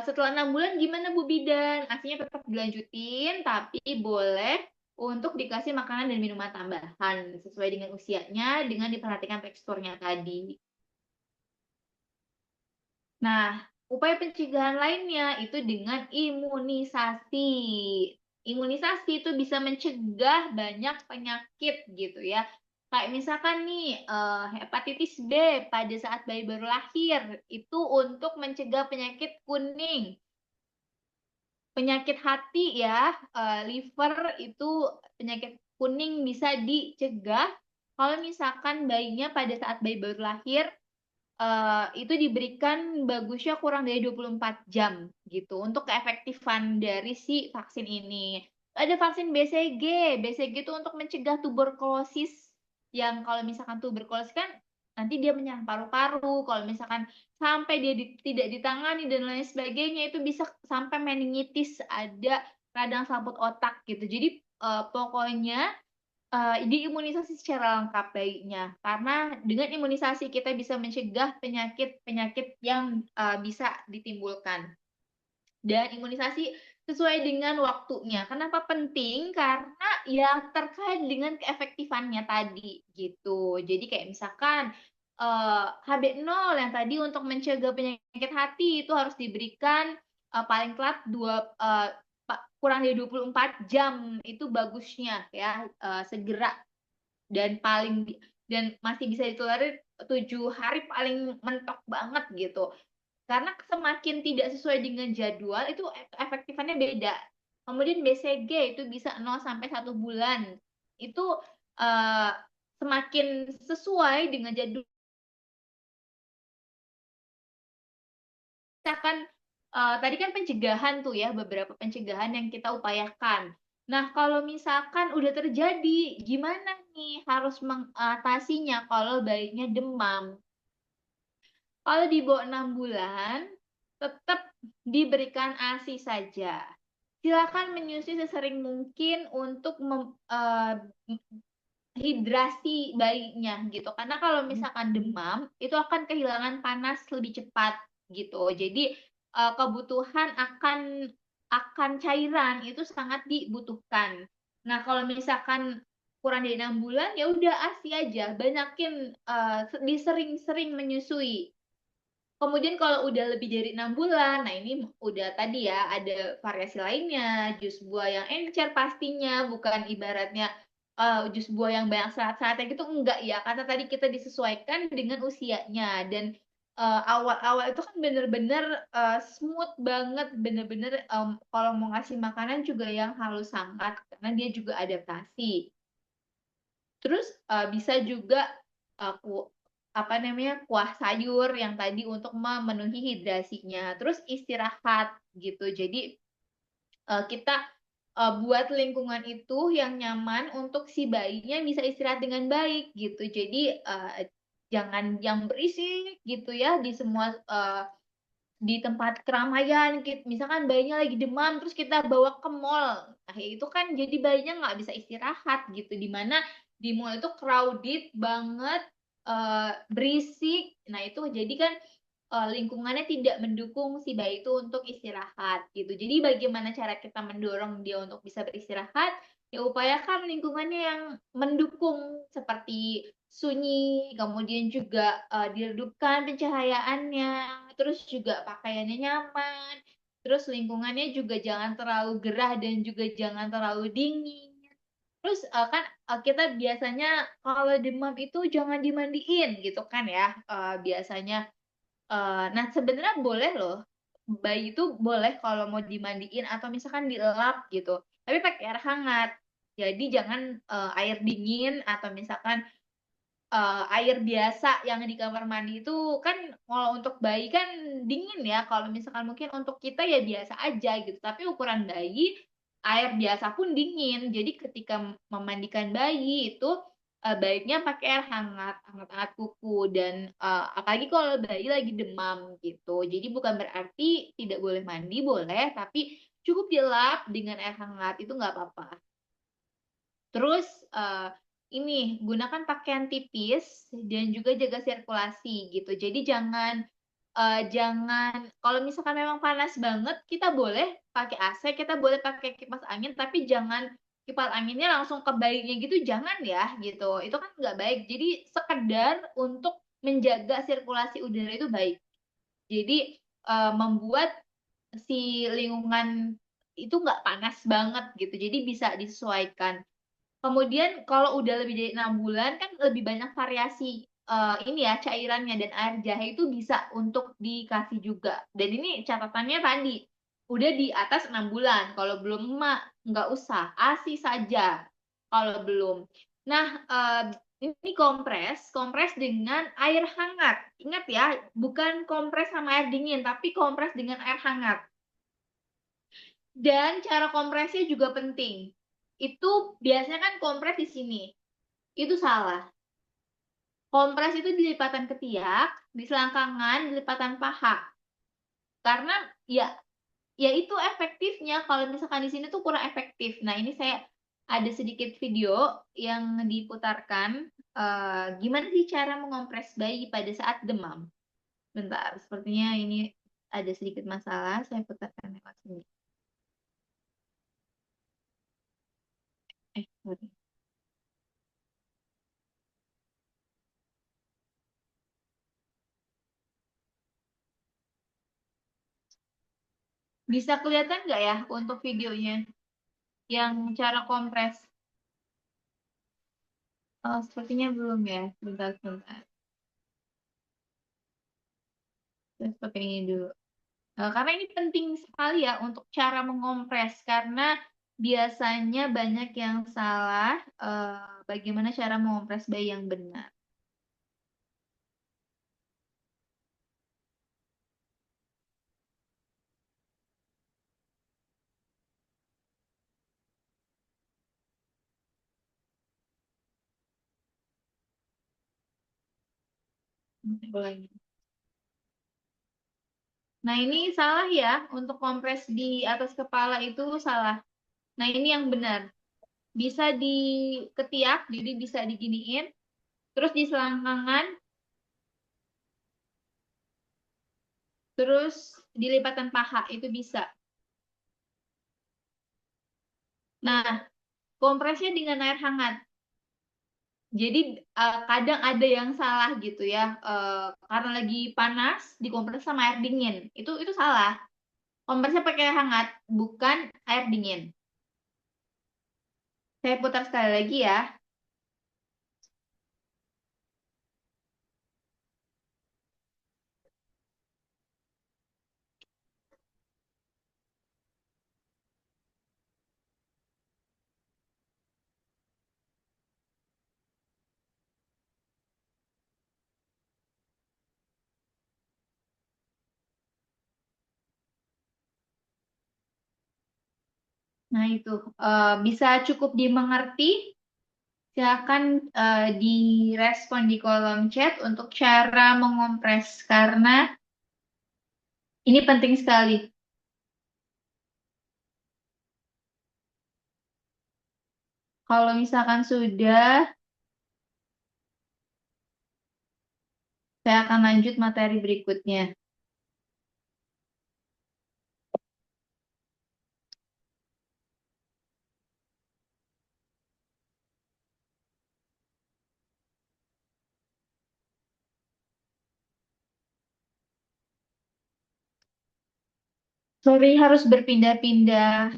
setelah 6 bulan gimana Bu Bidan? ASINya tetap dilanjutin tapi boleh untuk dikasih makanan dan minuman tambahan sesuai dengan usianya dengan diperhatikan teksturnya tadi. Nah, upaya pencegahan lainnya itu dengan imunisasi. Imunisasi itu bisa mencegah banyak penyakit gitu ya. Kayak misalkan nih, hepatitis B pada saat bayi baru lahir itu untuk mencegah penyakit kuning. Penyakit hati ya, liver itu penyakit kuning bisa dicegah kalau misalkan bayinya pada saat bayi baru lahir itu diberikan bagusnya kurang dari 24 jam gitu untuk keefektifan dari si vaksin ini. Ada vaksin BCG. BCG itu untuk mencegah tuberkulosis, yang kalau misalkan tuberkulosis kan nanti dia menyerang paru-paru. Kalau misalkan sampai dia tidak ditangani dan lain sebagainya itu bisa sampai meningitis, ada radang sabut otak gitu. Jadi pokoknya diimunisasi secara lengkap bayinya, karena dengan imunisasi kita bisa mencegah penyakit-penyakit yang bisa ditimbulkan. Dan imunisasi sesuai dengan waktunya. Kenapa penting? Karena ya terkait dengan keefektifannya tadi gitu. Jadi kayak misalkan HB0 yang tadi untuk mencegah penyakit hati itu harus diberikan paling telat kurang dari 24 jam itu bagusnya ya, segera, dan masih bisa ditolerir 7 hari paling mentok banget gitu. Karena semakin tidak sesuai dengan jadwal itu efektifannya beda. Kemudian BCG itu bisa 0 sampai 1 bulan. Itu semakin sesuai dengan jadwal. Misalkan tadi kan pencegahan tuh ya, beberapa pencegahan yang kita upayakan. Nah, kalau misalkan udah terjadi, gimana nih harus mengatasinya kalau bayinya demam? Kalau di bawah 6 bulan, tetap diberikan ASI saja. Silakan menyusui sesering mungkin untuk hidrasi bayinya gitu. Karena kalau misalkan demam, itu akan kehilangan panas lebih cepat gitu. Jadi kebutuhan akan cairan itu sangat dibutuhkan. Nah, kalau misalkan kurang dari 6 bulan, ya udah ASI aja, banyakin disering-sering menyusui. Kemudian kalau udah lebih dari 6 bulan, nah ini udah tadi ya ada variasi lainnya, jus buah yang encer pastinya, bukan ibaratnya jus buah yang banyak serat-seratnya gitu, enggak ya, karena tadi kita disesuaikan dengan usianya, dan awal-awal itu kan bener-bener smooth banget, bener-bener kalau mau ngasih makanan juga yang halus sangat, karena dia juga adaptasi. Terus bisa juga apa namanya kuah sayur yang tadi untuk memenuhi hidrasinya. Terus istirahat gitu. Jadi kita buat lingkungan itu yang nyaman untuk si bayinya bisa istirahat dengan baik gitu. Jadi jangan yang berisik gitu ya di semua di tempat keramaian. Misalkan bayinya lagi demam terus kita bawa ke mall. Nah, itu kan jadi bayinya nggak bisa istirahat gitu. Dimana di mall itu crowded banget, berisik. Nah, itu jadi kan lingkungannya tidak mendukung si bayi itu untuk istirahat gitu. Jadi bagaimana cara kita mendorong dia untuk bisa beristirahat? Ya upayakan lingkungannya yang mendukung seperti sunyi, kemudian juga diredupkan pencahayaannya, terus juga pakaiannya nyaman, terus lingkungannya juga jangan terlalu gerah dan juga jangan terlalu dingin. Terus kan kita biasanya kalau demam itu jangan dimandiin gitu kan ya, biasanya. Nah, sebenarnya boleh loh. Bayi itu boleh kalau mau dimandiin atau misalkan dilap gitu. Tapi pakai air hangat. Jadi jangan air dingin atau misalkan air biasa yang di kamar mandi itu kan kalau untuk bayi kan dingin ya. Kalau misalkan mungkin untuk kita ya biasa aja gitu. Tapi ukuran bayi air biasa pun dingin. Jadi ketika memandikan bayi itu baiknya pakai air hangat, hangat-hangat kuku dan apalagi kalau bayi lagi demam gitu. Jadi bukan berarti tidak boleh mandi, boleh, tapi cukup dilap dengan air hangat itu nggak apa-apa. Terus ini gunakan pakaian tipis dan juga jaga sirkulasi gitu. Jadi jangan kalau misalkan memang panas banget kita boleh pakai AC, kita boleh pakai kipas angin, tapi jangan kipas anginnya langsung ke bayinya gitu, jangan ya gitu. Itu kan nggak baik. Jadi sekedar untuk menjaga sirkulasi udara itu baik. Jadi membuat si lingkungan itu nggak panas banget gitu. Jadi bisa disesuaikan. Kemudian kalau udah lebih dari 6 bulan kan lebih banyak variasi ini ya cairannya dan air jahe itu bisa untuk dikasih juga. Dan ini catatannya tadi udah di atas 6 bulan. Kalau belum emak nggak usah, ASI saja kalau belum. Nah, ini kompres dengan air hangat. Ingat ya, bukan kompres sama air dingin, tapi kompres dengan air hangat. Dan cara kompresnya juga penting. Itu biasanya kan kompres di sini. Itu salah. Kompres itu di lipatan ketiak, di selangkangan, di lipatan paha. Karena ya ya itu efektifnya kalau misalkan di sini tuh kurang efektif. Nah, ini saya ada sedikit video yang diputarkan gimana sih cara mengompres bayi pada saat demam. Bentar, sepertinya ini ada sedikit masalah, saya putarkan lewat sini. Sorry. Bisa kelihatan nggak ya untuk videonya yang cara kompres? Oh, sepertinya belum ya. Sebentar. Saya pakai ini dulu. Karena ini penting sekali ya untuk cara mengompres karena biasanya banyak yang salah bagaimana cara mengompres bayi yang benar. Ulangi. Nah, ini salah ya untuk kompres di atas kepala itu salah. Nah, ini yang benar. Bisa di ketiak, jadi bisa diginiin. Terus di selangkangan, terus di lipatan paha itu bisa. Nah, kompresnya dengan air hangat. Jadi kadang ada yang salah gitu ya, karena lagi panas dikompres sama air dingin. Itu salah. Kompresnya pakai air hangat, bukan air dingin. Saya putar sekali lagi ya. Nah itu bisa cukup dimengerti. Silakan direspon di kolom chat untuk cara mengompres karena ini penting sekali. Kalau misalkan sudah, saya akan lanjut materi berikutnya. Sorry harus berpindah-pindah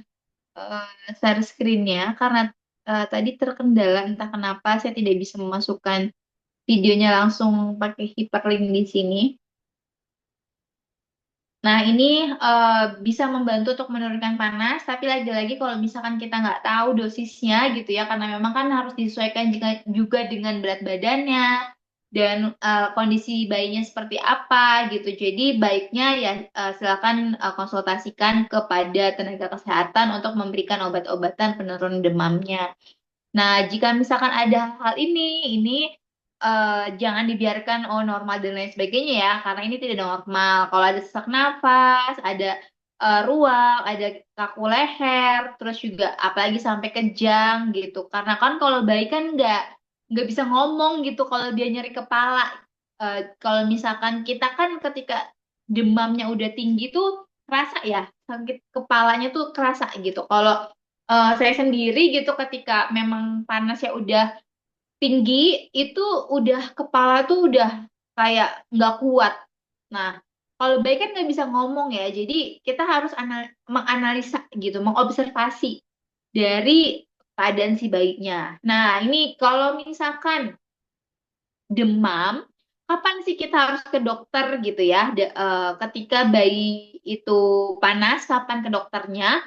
share screen-nya karena tadi terkendala entah kenapa saya tidak bisa memasukkan videonya langsung pakai hyperlink di sini. Nah, ini bisa membantu untuk menurunkan panas, tapi lagi-lagi kalau misalkan kita nggak tahu dosisnya gitu ya, karena memang kan harus disesuaikan juga dengan berat badannya dan kondisi bayinya seperti apa gitu. Jadi baiknya ya silakan konsultasikan kepada tenaga kesehatan untuk memberikan obat-obatan penurun demamnya. Nah, jika misalkan ada hal ini jangan dibiarkan oh normal dan lain sebagainya ya, karena ini tidak normal. Kalau ada sesak nafas, ada ruam, ada kaku leher, terus juga apalagi sampai kejang gitu. Karena kan kalau bayi kan nggak bisa ngomong gitu kalau dia nyeri kepala. Kalau misalkan kita kan ketika demamnya udah tinggi tuh kerasa ya, sakit kepalanya tuh kerasa gitu. Kalau saya sendiri gitu ketika memang panasnya udah tinggi itu udah kepala tuh udah kayak nggak kuat. Nah, kalau bayi kan nggak bisa ngomong ya, jadi kita harus menganalisa gitu, mengobservasi dari keadaan si bayinya. Nah, ini kalau misalkan demam, kapan sih kita harus ke dokter gitu ya? Ketika bayi itu panas, kapan ke dokternya?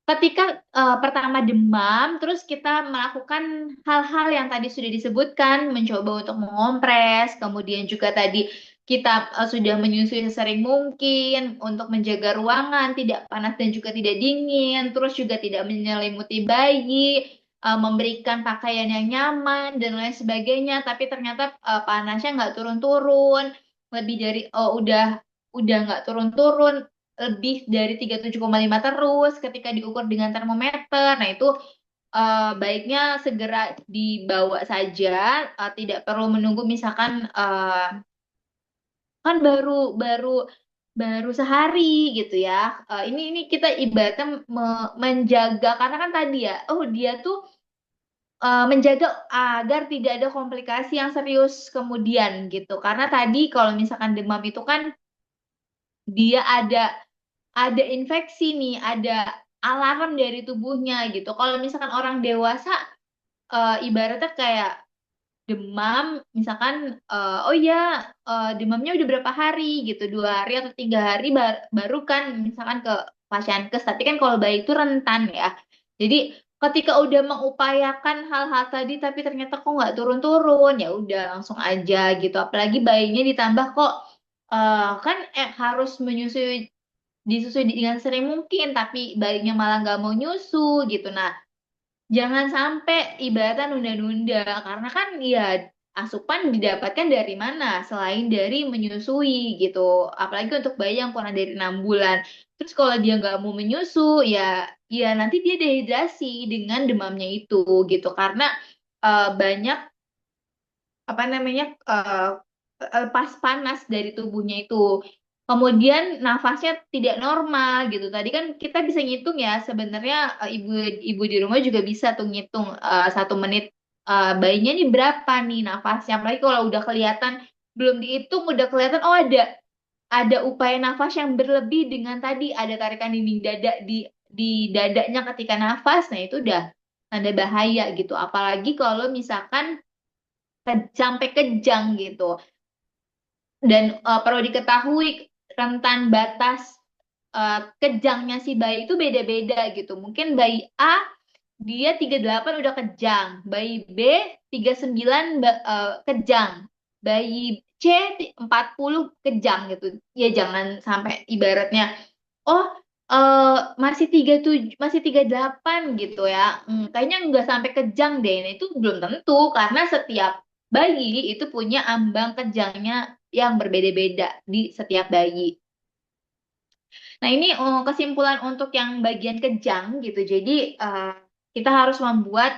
Ketika pertama demam, terus kita melakukan hal-hal yang tadi sudah disebutkan, mencoba untuk mengompres, kemudian juga tadi kita sudah menyusui sesering mungkin untuk menjaga ruangan tidak panas dan juga tidak dingin, terus juga tidak menyelimuti bayi, memberikan pakaian yang nyaman dan lain sebagainya. Tapi ternyata panasnya nggak turun-turun, lebih dari udah nggak turun-turun, lebih dari 37,5 terus ketika diukur dengan termometer. Nah, itu baiknya segera dibawa saja, tidak perlu menunggu misalkan kan baru baru baru sehari gitu ya. Ini kita ibaratnya menjaga karena kan tadi ya, oh dia tuh menjaga agar tidak ada komplikasi yang serius kemudian gitu. Karena tadi kalau misalkan demam itu kan dia ada infeksi nih, ada alarm dari tubuhnya gitu. Kalau misalkan orang dewasa, ibaratnya kayak demam, misalkan, oh ya demamnya udah berapa hari gitu, 2 hari atau 3 hari baru kan misalkan ke pasienkes. Tapi kan kalau bayi itu rentan ya. Jadi ketika udah mengupayakan hal-hal tadi, tapi ternyata kok nggak turun-turun, ya udah langsung aja gitu. Apalagi bayinya ditambah kok kan harus disusui dengan sering mungkin, tapi bayinya malah nggak mau nyusu gitu. Nah, jangan sampai ibaratnya nunda-nunda, karena kan ya asupan didapatkan dari mana selain dari menyusui gitu. Apalagi untuk bayi yang kurang dari 6 bulan. Terus kalau dia nggak mau menyusu, ya nanti dia dehidrasi dengan demamnya itu gitu. Karena banyak apa namanya lepas panas dari tubuhnya itu. Kemudian nafasnya tidak normal gitu. Tadi kan kita bisa ngitung ya sebenarnya ibu di rumah juga bisa tuh ngitung 1 menit bayinya nih berapa nih nafasnya. Apalagi kalau udah kelihatan belum dihitung udah kelihatan oh ada upaya nafas yang berlebih dengan tadi ada tarikan dinding dada di dadanya ketika nafas. Nah itu udah tanda bahaya gitu. Apalagi kalau misalkan sampai kejang gitu. Dan perlu diketahui rentan batas kejangnya si bayi itu beda-beda gitu. Mungkin bayi A dia 38 udah kejang, bayi B 39 kejang, bayi C 40 kejang gitu. Ya jangan sampai ibaratnya oh masih 38 gitu ya. Kayaknya nggak sampai kejang deh. Nah, itu belum tentu karena setiap bayi itu punya ambang kejangnya yang berbeda-beda di setiap bayi. Nah, ini kesimpulan untuk yang bagian kejang gitu. Jadi kita harus membuat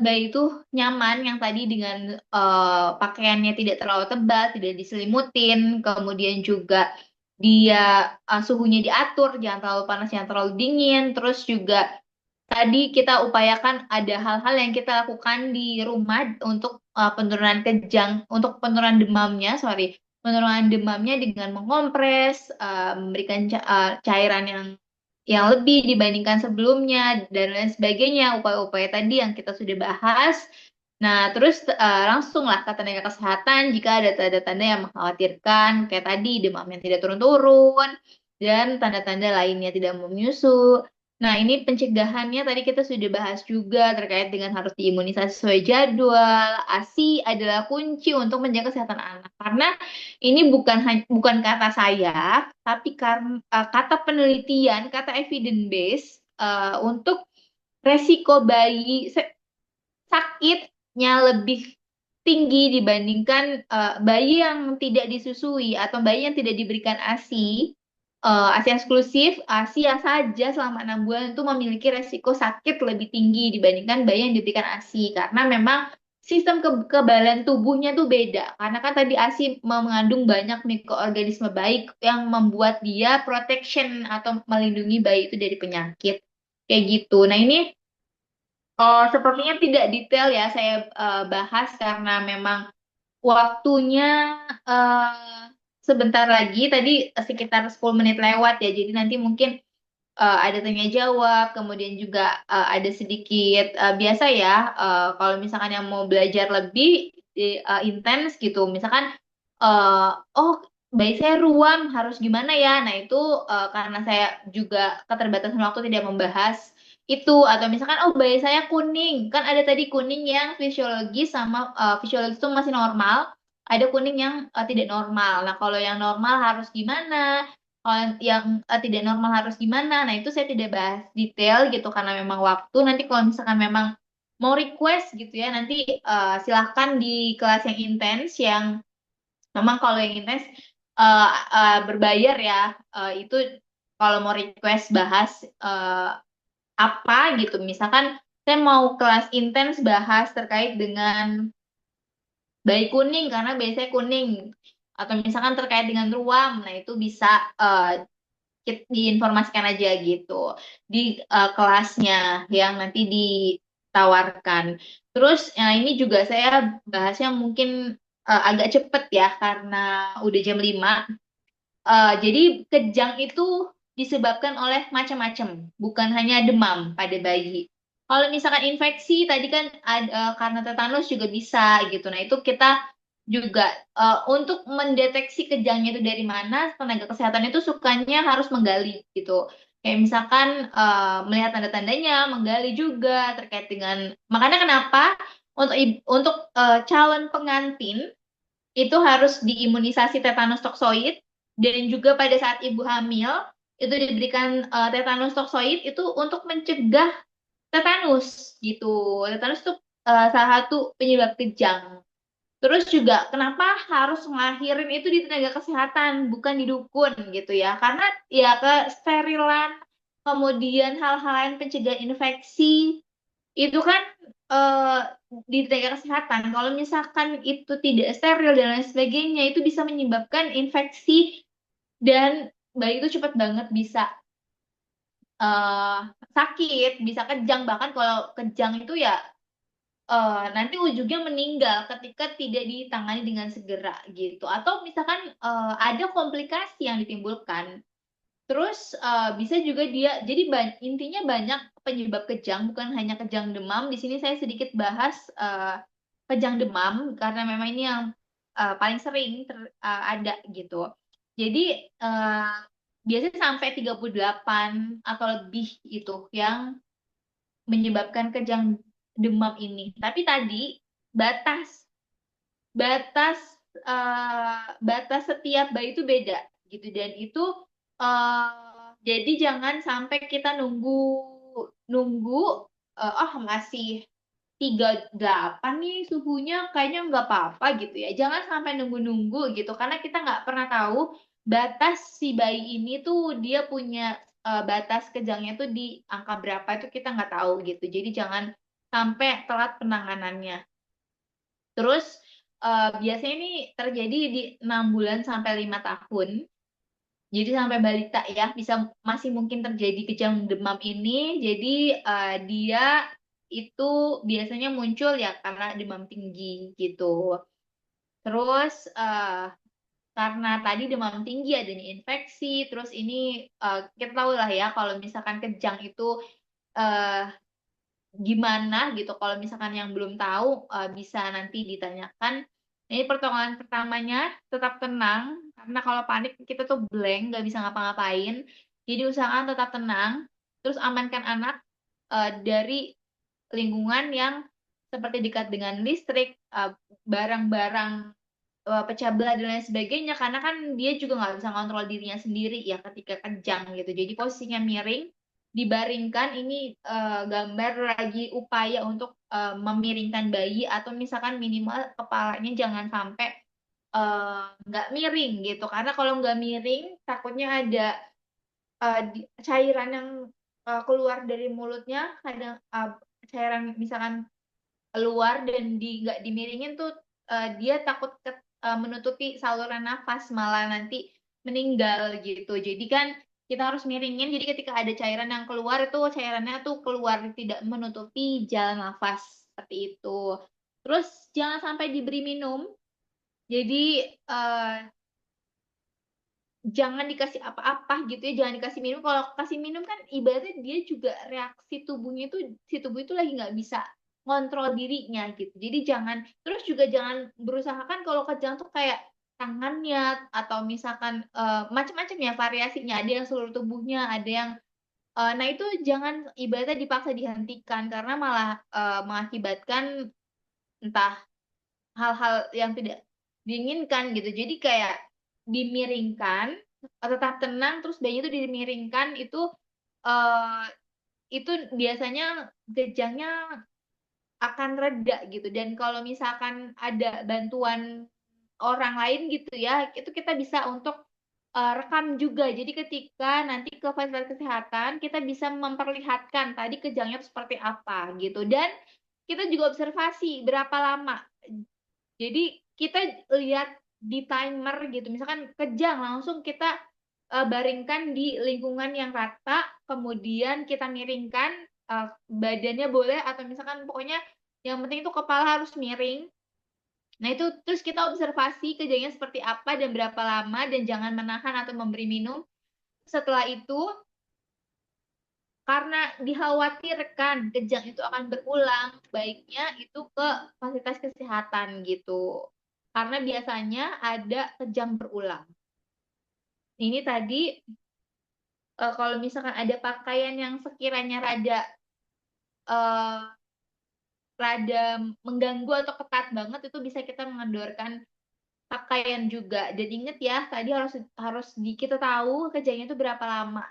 bayi itu nyaman yang tadi dengan pakaiannya tidak terlalu tebal, tidak diselimutin, kemudian juga dia suhunya diatur, jangan terlalu panas, jangan terlalu dingin, terus juga tadi kita upayakan ada hal-hal yang kita lakukan di rumah untuk penurunan kejang, untuk penurunan demamnya, sorry, penurunan demamnya dengan mengompres, memberikan cairan yang lebih dibandingkan sebelumnya dan lain sebagainya, upaya-upaya tadi yang kita sudah bahas. Nah, terus langsunglah ke tenaga kesehatan jika ada tanda-tanda yang mengkhawatirkan, kayak tadi demam yang tidak turun-turun dan tanda-tanda lainnya tidak mau menyusut. Nah, ini pencegahannya tadi kita sudah bahas juga terkait dengan harus diimunisasi sesuai jadwal. ASI adalah kunci untuk menjaga kesehatan anak. Karena ini bukan kata saya, tapi kata penelitian, kata evidence base untuk resiko bayi sakitnya lebih tinggi dibandingkan bayi yang tidak disusui atau bayi yang tidak diberikan ASI. ASI eksklusif, ASI yang saja selama 6 bulan itu memiliki resiko sakit lebih tinggi dibandingkan bayi yang diberikan ASI karena memang sistem kekebalan tubuhnya tuh beda. Karena kan tadi ASI mengandung banyak mikroorganisme baik yang membuat dia protection atau melindungi bayi itu dari penyakit. Kayak gitu. Nah, ini sepertinya tidak detail ya saya bahas karena memang waktunya sebentar lagi, tadi sekitar 10 menit lewat ya, jadi nanti mungkin ada tanya jawab, kemudian juga ada sedikit biasa ya, kalau misalkan yang mau belajar lebih intens gitu, misalkan oh bayi saya ruam harus gimana ya, nah itu karena saya juga keterbatasan waktu tidak membahas itu, atau misalkan oh bayi saya kuning, kan ada tadi kuning yang fisiologis sama fisiologis itu masih normal, ada kuning yang tidak normal. Nah kalau yang normal harus gimana, kalau yang tidak normal harus gimana, nah itu saya tidak bahas detail gitu karena memang waktu. Nanti kalau misalkan memang mau request gitu ya, nanti silahkan di kelas yang intens, yang memang kalau yang intens berbayar ya, itu kalau mau request bahas apa gitu, misalkan saya mau kelas intens bahas terkait dengan bayi kuning karena bayi saya kuning, atau misalkan terkait dengan ruam, nah itu bisa diinformasikan aja gitu di kelasnya yang nanti ditawarkan. Terus ini juga saya bahasnya mungkin agak cepet ya karena udah jam 5. Jadi kejang itu disebabkan oleh macam-macam, bukan hanya demam pada bayi. Kalau misalkan infeksi tadi kan karena tetanus juga bisa gitu. Nah, itu kita juga untuk mendeteksi kejangnya itu dari mana, tenaga kesehatan itu sukanya harus menggali gitu. Kayak misalkan melihat tanda-tandanya, menggali juga terkait dengan, makanya kenapa untuk calon pengantin itu harus diimunisasi tetanus toksoid, dan juga pada saat ibu hamil itu diberikan tetanus toksoid itu untuk mencegah tetanus gitu. Tetanus itu salah satu penyebab kejang. Terus juga kenapa harus ngelahirin itu di tenaga kesehatan, bukan di dukun gitu ya. Karena ya kesterilan, kemudian hal-hal lain pencegahan infeksi, itu kan eh, di tenaga kesehatan. Kalau misalkan itu tidak steril dan lain sebagainya, itu bisa menyebabkan infeksi dan bayi itu cepat banget bisa eh, sakit, bisa kejang. Bahkan kalau kejang itu ya nanti ujungnya meninggal ketika tidak ditangani dengan segera gitu. Atau misalkan ada komplikasi yang ditimbulkan. Terus bisa juga dia, jadi intinya banyak penyebab kejang, bukan hanya kejang demam. Di sini saya sedikit bahas kejang demam karena memang ini yang paling sering ada gitu. Jadi biasanya sampai 38 atau lebih itu yang menyebabkan kejang demam ini. Tapi tadi batas batas batas setiap bayi itu beda gitu, dan itu Jadi jangan sampai kita nunggu masih 38 nih suhunya, kayaknya nggak apa-apa gitu ya. Jangan sampai nunggu-nunggu gitu, karena kita nggak pernah tahu batas si bayi ini tuh dia punya batas kejangnya tuh di angka berapa, itu kita nggak tahu gitu. Jadi jangan sampai telat penanganannya. Terus biasanya ini terjadi di 6 bulan sampai 5 tahun. Jadi sampai balita ya, masih mungkin terjadi kejang demam ini. Jadi dia itu biasanya muncul ya karena demam tinggi gitu. Terus karena tadi demam tinggi adanya infeksi, terus ini kita tahu lah ya kalau misalkan kejang itu eh, gimana gitu. Kalau misalkan yang belum tahu bisa nanti ditanyakan. Ini pertolongan pertamanya tetap tenang, karena kalau panik kita tuh blank, nggak bisa ngapa-ngapain. Jadi usahakan tetap tenang, terus amankan anak dari lingkungan yang seperti dekat dengan listrik, barang-barang pecah belah dan lain sebagainya, karena kan dia juga nggak bisa kontrol dirinya sendiri ya ketika kejang gitu. Jadi posisinya miring, dibaringkan. Ini gambar lagi upaya untuk memiringkan bayi, atau misalkan minimal kepalanya jangan sampai nggak miring gitu, karena kalau nggak miring takutnya ada cairan yang keluar dari mulutnya. Kadang cairan misalkan keluar dan nggak dimiringin tuh dia takut menutupi saluran nafas, malah nanti meninggal gitu. Jadi kan kita harus miringin. Jadi ketika ada cairan yang keluar, itu cairannya tuh keluar tidak menutupi jalan nafas seperti itu. Terus jangan sampai diberi minum. Jadi jangan dikasih apa-apa gitu ya, jangan dikasih minum. Kalau kasih minum kan ibaratnya dia juga reaksi tubuhnya itu, si tubuh itu lagi nggak bisa ngontrol dirinya gitu. Jadi jangan, terus juga jangan berusaha kan kalau kejang tuh kayak tangannya atau misalkan macam-macam ya variasinya, ada yang seluruh tubuhnya, ada yang nah itu jangan ibaratnya dipaksa dihentikan, karena malah mengakibatkan entah hal-hal yang tidak diinginkan gitu. Jadi kayak dimiringkan, tetap tenang, terus bayi itu dimiringkan, eh, itu biasanya kejangnya akan reda gitu. Dan kalau misalkan ada bantuan orang lain gitu ya, itu kita bisa untuk rekam juga. Jadi ketika nanti ke fasilitas kesehatan, kita bisa memperlihatkan tadi kejangnya itu seperti apa gitu. Dan kita juga observasi berapa lama. Jadi kita lihat di timer gitu. Misalkan kejang, langsung kita baringkan di lingkungan yang rata, kemudian kita miringkan badannya boleh, atau misalkan pokoknya yang penting itu kepala harus miring. Nah itu terus kita observasi kejangnya seperti apa dan berapa lama, dan jangan menahan atau memberi minum. Setelah itu, karena dikhawatirkan kejang itu akan berulang, baiknya itu ke fasilitas kesehatan gitu. Karena biasanya ada kejang berulang. Ini tadi kalau misalkan ada pakaian yang sekiranya uh, rada mengganggu atau ketat banget, itu bisa kita mengendorkan pakaian juga. Dan inget ya, tadi harus kita tahu kejangnya itu berapa lama.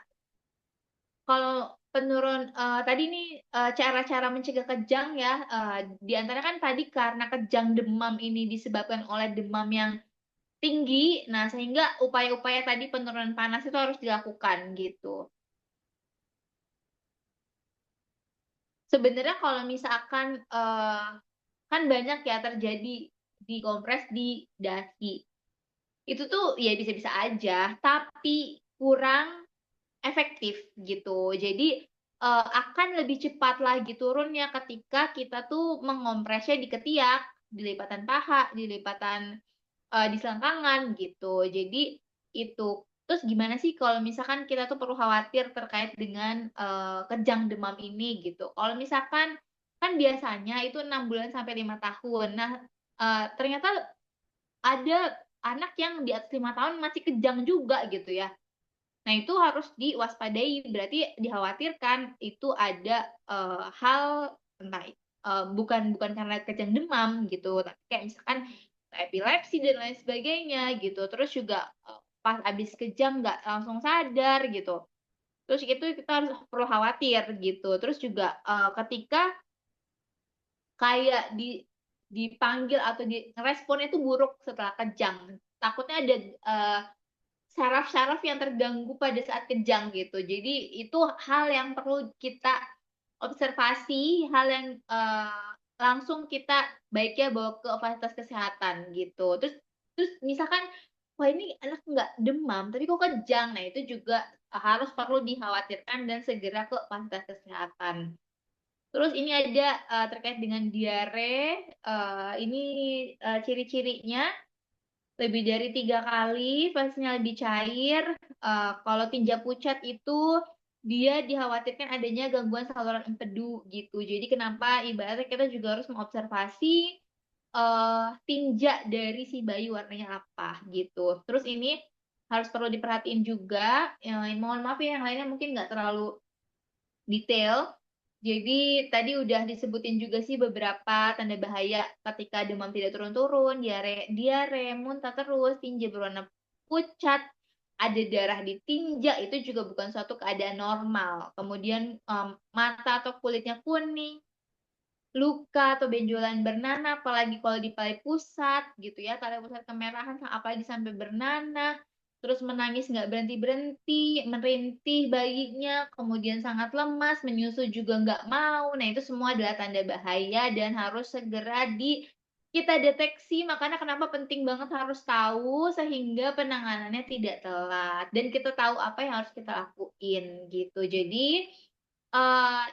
Kalau tadi nih cara-cara mencegah kejang ya, di antara kan tadi karena kejang demam ini disebabkan oleh demam yang tinggi, nah sehingga upaya-upaya tadi penurunan panas itu harus dilakukan gitu. Sebenarnya kalau misalkan kan banyak ya terjadi di kompres di dasi, itu tuh ya bisa-bisa aja, tapi kurang efektif gitu. Jadi akan lebih cepat lagi turunnya ketika kita tuh mengompresnya di ketiak, di lipatan paha, di lipatan di selangkangan gitu. Jadi itu. Terus gimana sih kalau misalkan kita tuh perlu khawatir terkait dengan kejang demam ini gitu. Kalau misalkan kan biasanya itu 6 bulan sampai 5 tahun. Nah, ternyata ada anak yang di atas 5 tahun masih kejang juga gitu ya. Nah, itu harus diwaspadai. Berarti dikhawatirkan itu ada hal entah bukan karena kejang demam gitu, tapi kayak misalkan epilepsi dan lain sebagainya gitu. Terus juga pas abis kejang nggak langsung sadar gitu. Terus itu kita harus perlu khawatir gitu. Terus juga ketika kayak dipanggil atau responnya itu buruk setelah kejang, takutnya ada saraf-saraf yang terganggu pada saat kejang gitu. Jadi itu hal yang perlu kita observasi, hal yang langsung kita baiknya bawa ke fasilitas kesehatan gitu. Terus misalkan wah ini anak nggak demam tapi kok kejang, nah itu juga harus perlu dikhawatirkan dan segera ke fasilitas kesehatan. Terus ini ada terkait dengan diare, ini ciri-cirinya lebih dari 3 kali, fasenya lebih cair. Kalau tinja pucat itu dia dikhawatirkan adanya gangguan saluran empedu gitu. Jadi kenapa ibaratnya kita juga harus mengobservasi tinja dari si bayi warnanya apa gitu. Terus ini harus perlu diperhatiin juga. Mohon maaf ya, yang lainnya mungkin nggak terlalu detail. Jadi tadi udah disebutin juga sih beberapa tanda bahaya ketika demam tidak turun-turun, diare, muntah terus, tinja berwarna pucat, ada darah di tinja, itu juga bukan suatu keadaan normal. Kemudian mata atau kulitnya kuning, luka atau benjolan bernanah, apalagi kalau di palai pusat gitu ya, palai pusat kemerahan, apalagi sampai bernanah, terus menangis nggak berhenti-berhenti, merintih bayinya, kemudian sangat lemas, menyusu juga nggak mau. Nah, itu semua adalah tanda bahaya dan harus segera kita deteksi. Makanya kenapa penting banget harus tahu sehingga penanganannya tidak telat dan kita tahu apa yang harus kita lakuin gitu. Jadi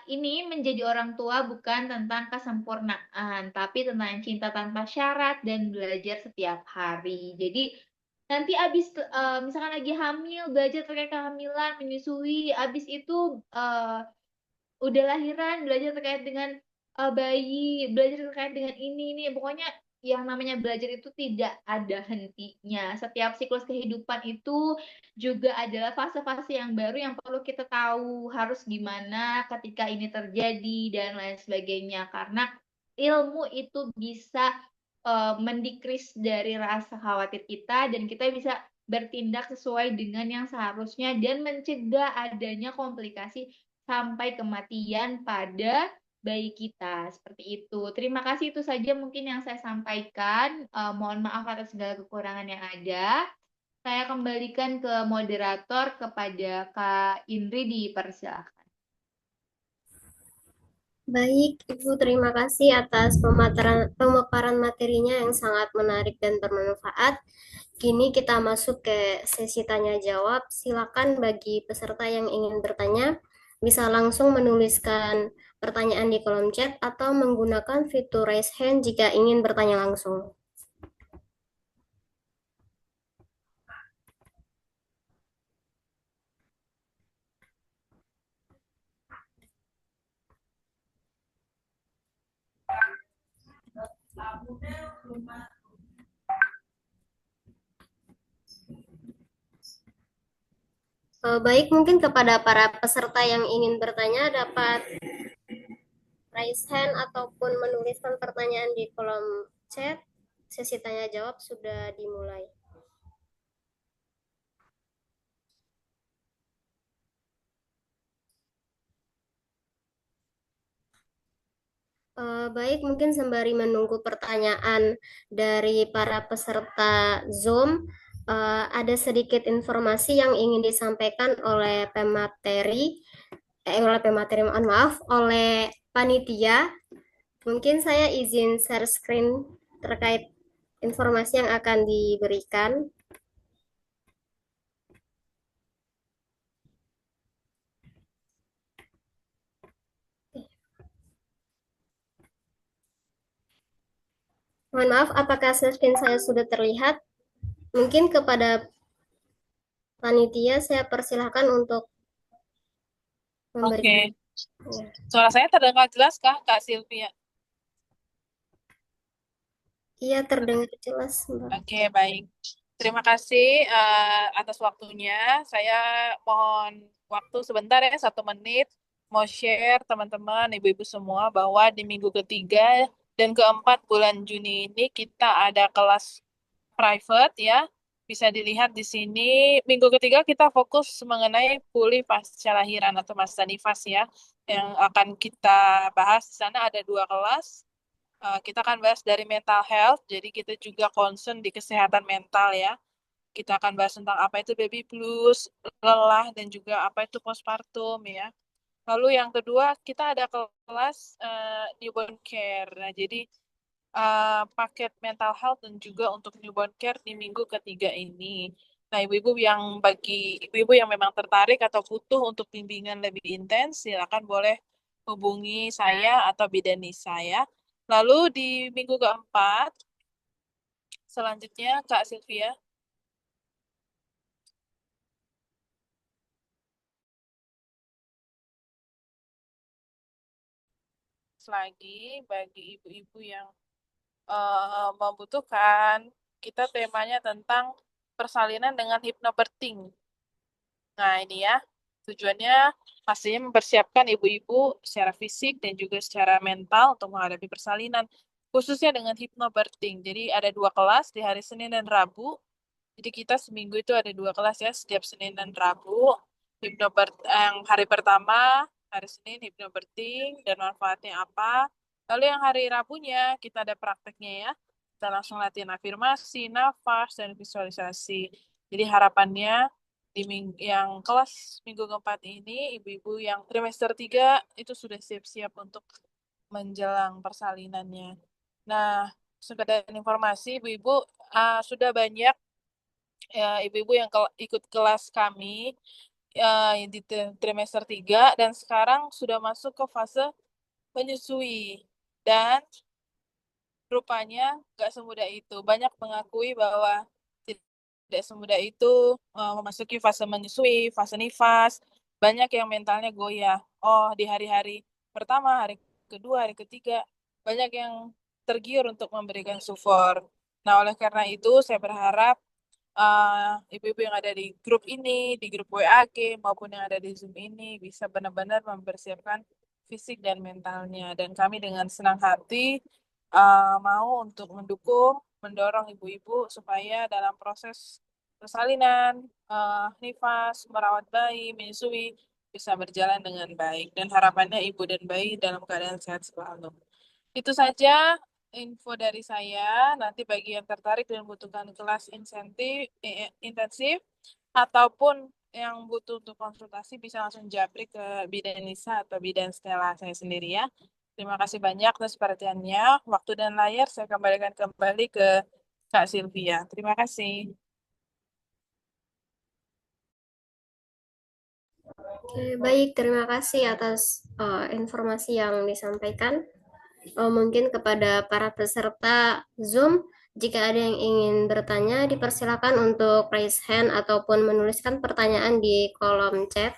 ini menjadi orang tua bukan tentang kesempurnaan, tapi tentang cinta tanpa syarat dan belajar setiap hari. Jadi nanti abis misalkan lagi hamil, belajar terkait kehamilan, menyusui, abis itu udah lahiran, belajar terkait dengan bayi, belajar terkait dengan ini, pokoknya yang namanya belajar itu tidak ada hentinya. Setiap siklus kehidupan itu juga adalah fase-fase yang baru yang perlu kita tahu harus gimana ketika ini terjadi dan lain sebagainya. Karena ilmu itu bisa mendikris dari rasa khawatir kita dan kita bisa bertindak sesuai dengan yang seharusnya dan mencegah adanya komplikasi sampai kematian pada bayi kita. Seperti itu. Terima kasih, itu saja mungkin yang saya sampaikan. Mohon maaf atas segala kekurangan yang ada. Saya kembalikan ke moderator, kepada Kak Indri, dipersilakan. Baik, Ibu, terima kasih atas pemaparan materinya yang sangat menarik dan bermanfaat. Kini kita masuk ke sesi tanya jawab. Silakan bagi peserta yang ingin bertanya, bisa langsung menuliskan pertanyaan di kolom chat atau menggunakan fitur raise hand jika ingin bertanya langsung. Baik, mungkin kepada para peserta yang ingin bertanya dapat raise hand ataupun menuliskan pertanyaan di kolom chat. Sesi tanya jawab sudah dimulai. Baik, mungkin sembari menunggu pertanyaan dari para peserta Zoom, ada sedikit informasi yang ingin disampaikan oleh mohon maaf, oleh panitia. Mungkin saya izin share screen terkait informasi yang akan diberikan. Mohon maaf, apakah screen saya sudah terlihat? Mungkin kepada panitia saya persilahkan untuk memberi. Oke. Suara saya terdengar jelas kah, Kak Sylvia? Iya, terdengar jelas, Mbak. Oke, baik. Terima kasih atas waktunya. Saya mohon waktu sebentar ya, 1 menit. Mau share teman-teman, ibu-ibu semua, bahwa di minggu ketiga dan keempat bulan Juni ini kita ada kelas private ya, Bisa dilihat di sini, minggu ketiga kita fokus mengenai pulih pasca lahiran atau masa nifas ya. Yang akan kita bahas di sana ada 2 kelas. Kita akan bahas dari mental health, jadi kita juga concern di kesehatan mental ya. Kita akan bahas tentang apa itu baby blues, lelah, dan juga apa itu postpartum ya. Lalu yang kedua, kita ada kelas newborn care. Nah, jadi paket mental health dan juga untuk newborn care di minggu ketiga ini. Nah, ibu-ibu yang memang tertarik atau butuh untuk bimbingan lebih intens, silakan boleh hubungi saya atau bidan saya. Lalu di minggu keempat, selanjutnya Kak Sylvia, lagi bagi ibu-ibu yang membutuhkan, kita temanya tentang persalinan dengan hypnobirthing. Nah, ini ya, tujuannya pastinya mempersiapkan ibu-ibu secara fisik dan juga secara mental untuk menghadapi persalinan, khususnya dengan hypnobirthing. Jadi ada 2 kelas di hari Senin dan Rabu. Jadi kita seminggu itu ada 2 kelas ya, setiap Senin dan Rabu. Yang hari pertama, hari Senin hypnobirthing dan manfaatnya apa. Lalu yang hari Rabunya kita ada prakteknya ya. Kita langsung latihan afirmasi, nafas, dan visualisasi. Jadi harapannya di yang kelas minggu keempat ini, ibu-ibu yang trimester 3 itu sudah siap-siap untuk menjelang persalinannya. Nah, sekedar informasi, ibu-ibu sudah banyak ibu-ibu yang ikut kelas kami di trimester 3 dan sekarang sudah masuk ke fase menyusui. Dan rupanya nggak semudah itu. Banyak mengakui bahwa tidak semudah itu memasuki fase menyusui, fase nifas. Banyak yang mentalnya goyah. Oh, di hari-hari pertama, hari kedua, hari ketiga, banyak yang tergiur untuk memberikan support. Nah, oleh karena itu, saya berharap ibu-ibu yang ada di grup ini, di grup WAG, maupun yang ada di Zoom ini, bisa benar-benar mempersiapkan fisik dan mentalnya. Dan kami dengan senang hati mau untuk mendukung, mendorong ibu-ibu supaya dalam proses persalinan, nifas, merawat bayi, menyusui, bisa berjalan dengan baik. Dan harapannya ibu dan bayi dalam keadaan sehat selalu. Itu saja info dari saya. Nanti bagi yang tertarik dan membutuhkan kelas intensif ataupun yang butuh untuk konsultasi bisa langsung japri ke Bidan Nisa atau Bidan Stella saya sendiri ya. Terima kasih banyak atas perhatiannya. Waktu dan layar saya kembalikan kembali ke Kak Sylvia. Terima kasih. Oke, baik, terima kasih atas informasi yang disampaikan. Mungkin kepada para peserta Zoom, jika ada yang ingin bertanya, dipersilakan untuk raise hand ataupun menuliskan pertanyaan di kolom chat.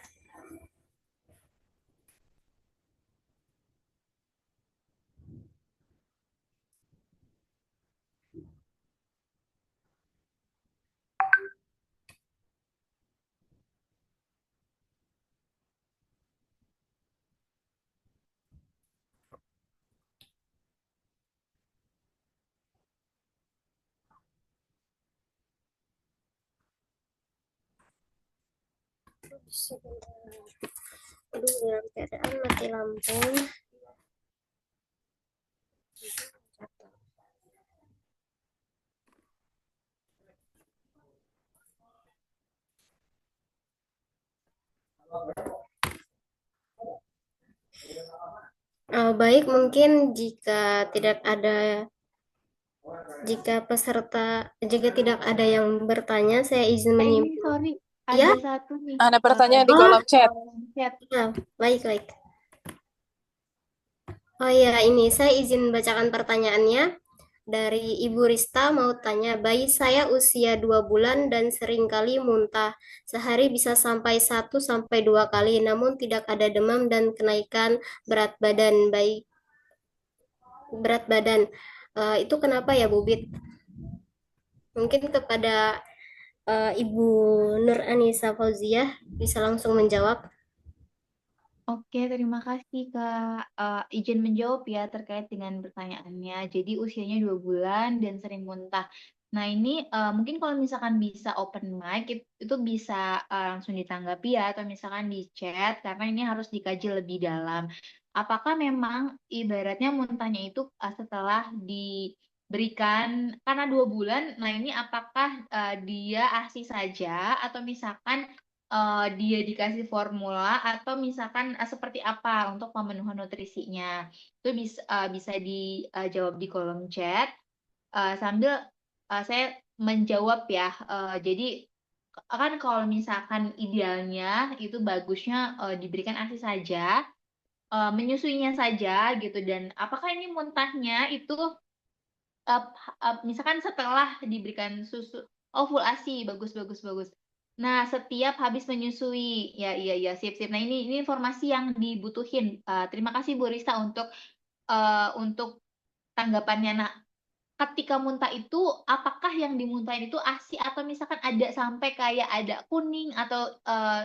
Aduh, dalam keadaan mati lampu. Baik, mungkin jika tidak ada yang bertanya, saya izin Ini menyimpulkan. sorry, Ya? ada satu nih Ada pertanyaan di Oh. kolom chat. chat. Ya, baik. Oh ya, ini saya izin bacakan pertanyaannya. Dari Ibu Rista mau tanya, bayi saya usia 2 bulan dan seringkali muntah. Sehari bisa sampai 1 sampai 2 kali, namun tidak ada demam dan kenaikan berat badan. Itu kenapa ya, Bu Bit? Mungkin kepada Ibu Nur Anissa Fauziah bisa langsung menjawab. Oke, terima kasih Kak. Izin menjawab ya terkait dengan pertanyaannya. Jadi usianya 2 bulan dan sering muntah. Nah, ini mungkin kalau misalkan bisa open mic itu bisa langsung ditanggapi ya, atau misalkan di chat, karena ini harus dikaji lebih dalam. Apakah memang ibaratnya muntahnya itu setelah diberikan karena 2 bulan, nah ini apakah dia ASI saja, atau misalkan dia dikasih formula, atau misalkan seperti apa untuk pemenuhan nutrisinya. Itu bisa dijawab di kolom chat. Sambil saya menjawab ya. Jadi kan kalau misalkan idealnya itu bagusnya diberikan ASI saja, menyusuinya saja gitu. Dan apakah ini muntahnya itu uh, misalkan setelah diberikan susu, oh full ASI, bagus bagus bagus. Nah, setiap habis menyusui, ya iya iya sip sip. Nah, ini informasi yang dibutuhin. Terima kasih Bu Rista untuk tanggapannya. Nah, ketika muntah itu, apakah yang dimuntahin itu ASI, atau misalkan ada sampai kayak ada kuning, atau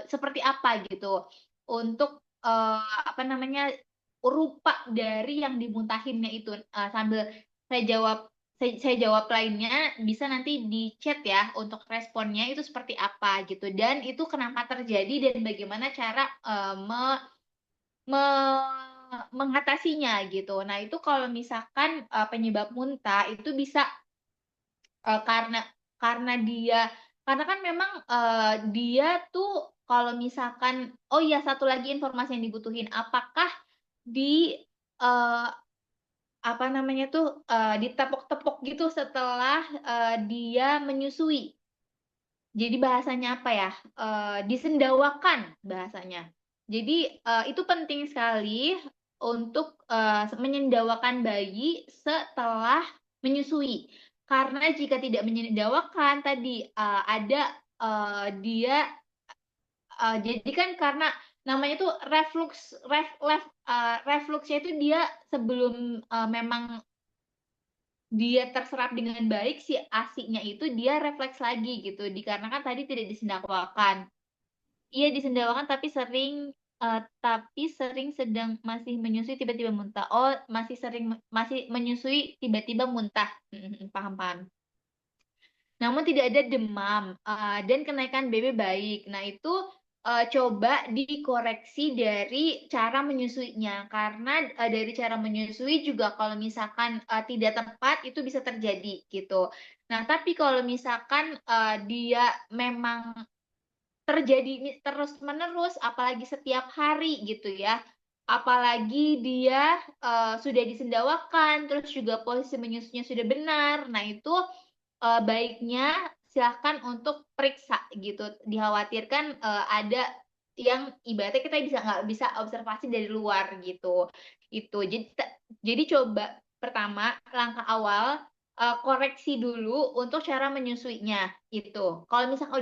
seperti apa gitu untuk apa namanya, rupa dari yang dimuntahinnya itu. Sambil saya jawab, saya jawab lainnya, bisa nanti di chat ya untuk responnya itu seperti apa gitu, dan itu kenapa terjadi dan bagaimana cara mengatasinya gitu. Nah, itu kalau misalkan penyebab muntah itu bisa karena karena kan memang dia tuh, kalau misalkan, oh iya, satu lagi informasi yang dibutuhin, apakah di eh, apa namanya tuh, ditepok-tepok gitu setelah dia menyusui. Jadi bahasanya apa ya? Disendawakan bahasanya. Jadi itu penting sekali untuk menyendawakan bayi setelah menyusui. Karena jika tidak menyendawakan tadi ada dia jadi kan karena namanya tuh refluksnya itu dia sebelum memang dia terserap dengan baik, si ASI-nya itu dia refleks lagi gitu, dikarenakan tadi tidak disendawakan. Iya disendawakan, tapi sering sedang masih menyusui tiba-tiba muntah. Oh, masih menyusui tiba-tiba muntah. Paham paham. Namun tidak ada demam dan kenaikan BB baik. Nah, itu coba dikoreksi dari cara menyusuinya, karena dari cara menyusui juga kalau misalkan tidak tepat itu bisa terjadi gitu. Nah, tapi kalau misalkan dia memang terjadi terus-menerus, apalagi setiap hari gitu ya, apalagi dia sudah disendawakan, terus juga posisi menyusunya sudah benar, nah itu baiknya silahkan untuk periksa gitu. Dikhawatirkan ada yang ibaratnya kita nggak bisa observasi dari luar gitu. Itu jadi coba pertama, langkah awal koreksi dulu untuk cara menyusuinya itu. Kalau misalnya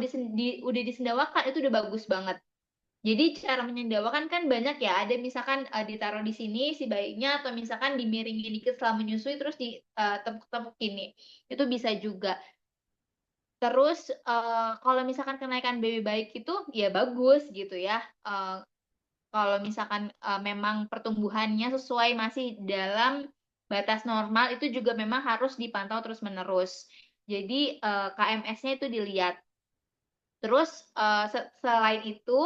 udah disendawakan itu udah bagus banget. Jadi cara menyendawakan kan banyak ya. Ada misalkan ditaruh di sini si bayinya, atau misalkan dimiringin dikit setelah menyusui terus ditepuk-tepuk ini. Itu bisa juga. Terus kalau misalkan kenaikan BB baik itu ya bagus gitu ya. Kalau misalkan memang pertumbuhannya sesuai masih dalam batas normal, itu juga memang harus dipantau terus-menerus. Jadi KMS-nya itu dilihat. Terus selain itu,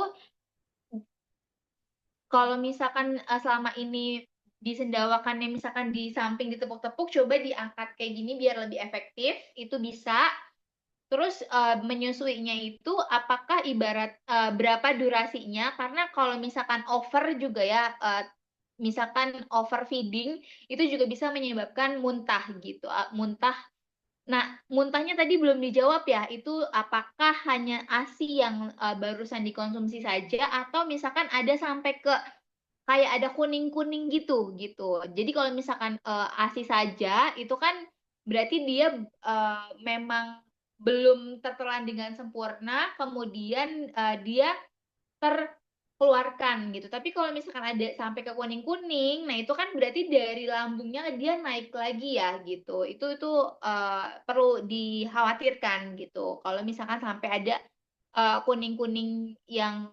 kalau misalkan selama ini disendawakannya misalkan di samping ditepuk-tepuk, coba diangkat kayak gini biar lebih efektif. Itu bisa. Terus menyusuinya itu apakah ibarat berapa durasinya? Karena kalau misalkan over juga ya, misalkan overfeeding itu juga bisa menyebabkan muntah gitu, muntah. Nah, muntahnya tadi belum dijawab ya, itu apakah hanya ASI yang barusan dikonsumsi saja, atau misalkan ada sampai ke kayak ada kuning-kuning gitu. Jadi kalau misalkan ASI saja itu kan berarti dia memang belum tertelan dengan sempurna, kemudian dia terkeluarkan gitu. Tapi kalau misalkan ada sampai ke kuning-kuning, nah itu kan berarti dari lambungnya dia naik lagi ya gitu. Itu perlu dikhawatirkan gitu. Kalau misalkan sampai ada kuning-kuning yang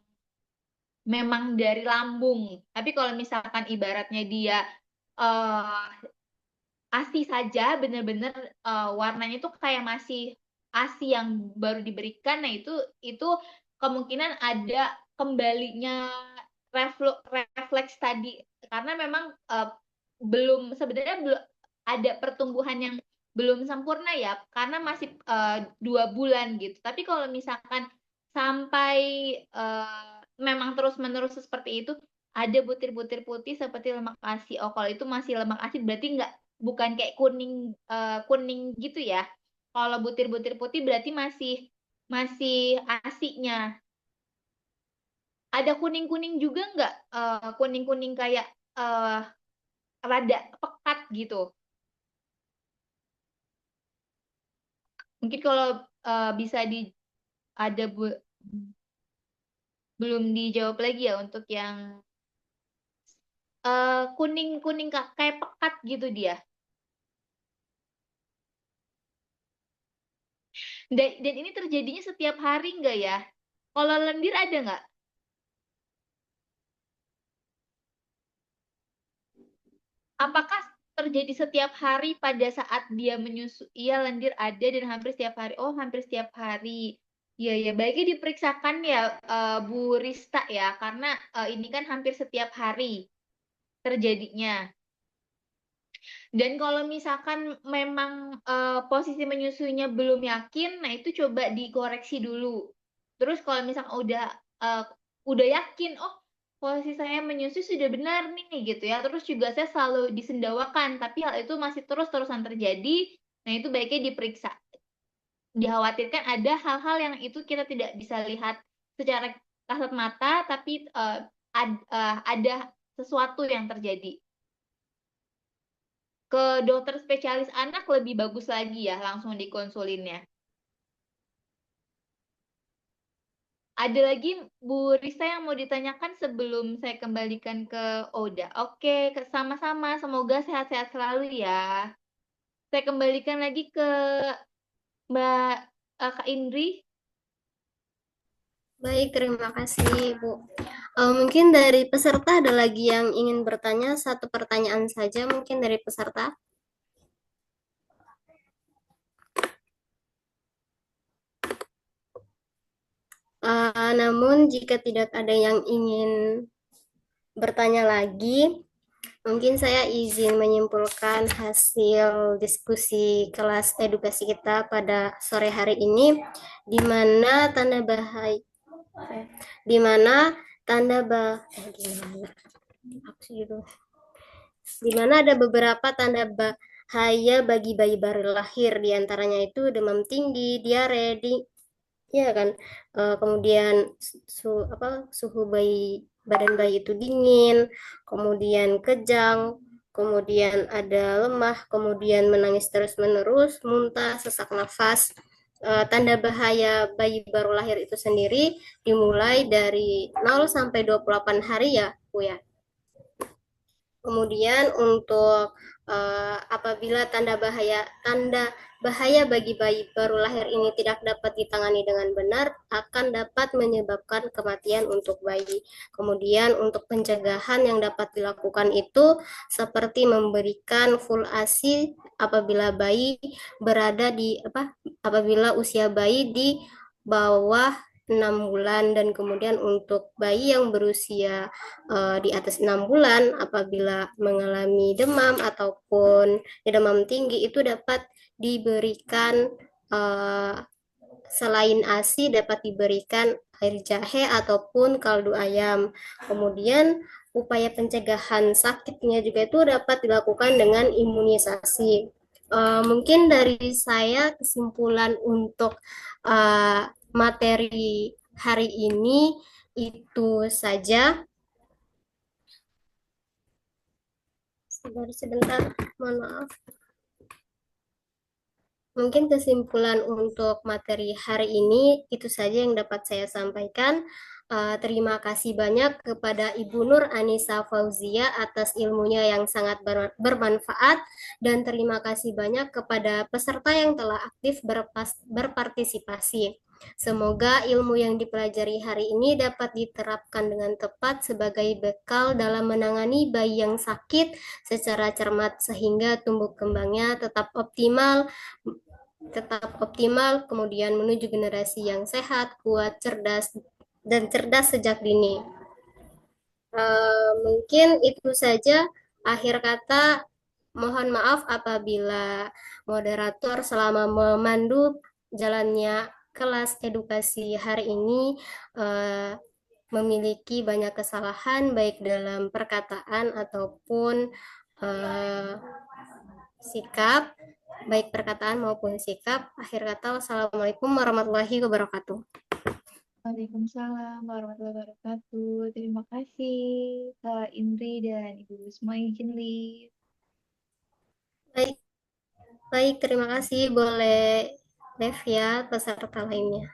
memang dari lambung. Tapi kalau misalkan ibaratnya dia uh, ASI saja, bener-bener warnanya tuh kayak masih ASI yang baru diberikan. Nah itu kemungkinan ada kembalinya refleks tadi, karena memang belum sebenarnya belum ada pertumbuhan yang belum sempurna ya, karena masih 2 bulan gitu. Tapi kalau misalkan sampai memang terus-menerus seperti itu, ada butir-butir putih seperti lemak ASI. Oh, kalau itu masih lemak ASI berarti nggak, bukan kayak kuning kuning gitu ya. Kalau butir-butir putih berarti masih masih ASI-nya. Ada kuning-kuning juga nggak? Kuning-kuning kayak eh, rada pekat gitu. Mungkin kalau bisa ada belum dijawab lagi ya untuk yang kuning-kuning kayak pekat gitu dia. Dan ini terjadinya setiap hari nggak ya? Kalau lendir ada nggak? Apakah terjadi setiap hari pada saat dia menyusui? Iya, lendir ada dan hampir setiap hari. Oh, hampir setiap hari. Iya, ya, baiknya diperiksakan ya, Bu Rista ya, karena ini kan hampir setiap hari terjadinya. Dan kalau misalkan memang posisi menyusuinya belum yakin, nah itu coba dikoreksi dulu. Terus kalau misalkan udah yakin, oh posisi saya menyusui sudah benar nih gitu ya. Terus juga saya selalu disendawakan, tapi hal itu masih terus-terusan terjadi. Nah itu baiknya diperiksa. Dikhawatirkan ada hal-hal yang itu kita tidak bisa lihat secara kasat mata, tapi ada sesuatu yang terjadi. Ke dokter spesialis anak lebih bagus lagi ya, langsung dikonsulinnya. Ada lagi Bu Rista yang mau ditanyakan sebelum saya kembalikan ke Oda? Oke, sama-sama. Semoga sehat-sehat selalu ya. Saya kembalikan lagi ke Mbak Kak Indri. Baik, terima kasih, Bu. Mungkin dari peserta ada lagi yang ingin bertanya, satu pertanyaan saja mungkin dari peserta. Namun jika tidak ada yang ingin bertanya lagi, mungkin saya izin menyimpulkan hasil diskusi kelas edukasi kita pada sore hari ini, di mana tanda bahaya, di mana tanda gimana? Di mana ada beberapa tanda bahaya bagi bayi baru lahir, diantaranya itu demam tinggi, diare, ya kan, kemudian suhu badan bayi itu dingin, kemudian kejang, kemudian ada lemah, kemudian menangis terus-menerus, muntah, sesak nafas. Tanda bahaya bayi baru lahir itu sendiri dimulai dari 0 sampai 28 hari ya, Bu ya. Kemudian untuk apabila tanda bahaya bagi bayi baru lahir ini tidak dapat ditangani dengan benar, akan dapat menyebabkan kematian untuk bayi. Kemudian untuk pencegahan yang dapat dilakukan itu seperti memberikan full ASI apabila usia bayi di bawah 6 bulan, dan kemudian untuk bayi yang berusia di atas 6 bulan apabila mengalami demam ataupun demam tinggi itu dapat diberikan selain ASI dapat diberikan air jahe ataupun kaldu ayam. Kemudian upaya pencegahan sakitnya juga itu dapat dilakukan dengan imunisasi. Mungkin dari saya kesimpulan untuk materi hari ini itu saja. Sebentar, mohon maaf. Mungkin kesimpulan untuk materi hari ini itu saja yang dapat saya sampaikan. Terima kasih banyak kepada Ibu Nur Anissa Fauzia atas ilmunya yang sangat bermanfaat, dan terima kasih banyak kepada peserta yang telah aktif berpartisipasi. Semoga ilmu yang dipelajari hari ini dapat diterapkan dengan tepat sebagai bekal dalam menangani bayi yang sakit secara cermat sehingga tumbuh kembangnya tetap optimal, kemudian menuju generasi yang sehat, kuat, cerdas, dan cerdas sejak dini. Mungkin itu saja akhir kata. Mohon maaf apabila moderator selama memandu jalannya kelas edukasi hari ini memiliki banyak kesalahan baik dalam perkataan ataupun sikap, baik perkataan maupun sikap. Akhir kata, wassalamualaikum warahmatullahi wabarakatuh. Waalaikumsalam warahmatullahi wabarakatuh. Terima kasih Kak Indri dan Ibu semua izin live. Baik, terima kasih. Boleh live ya peserta lainnya.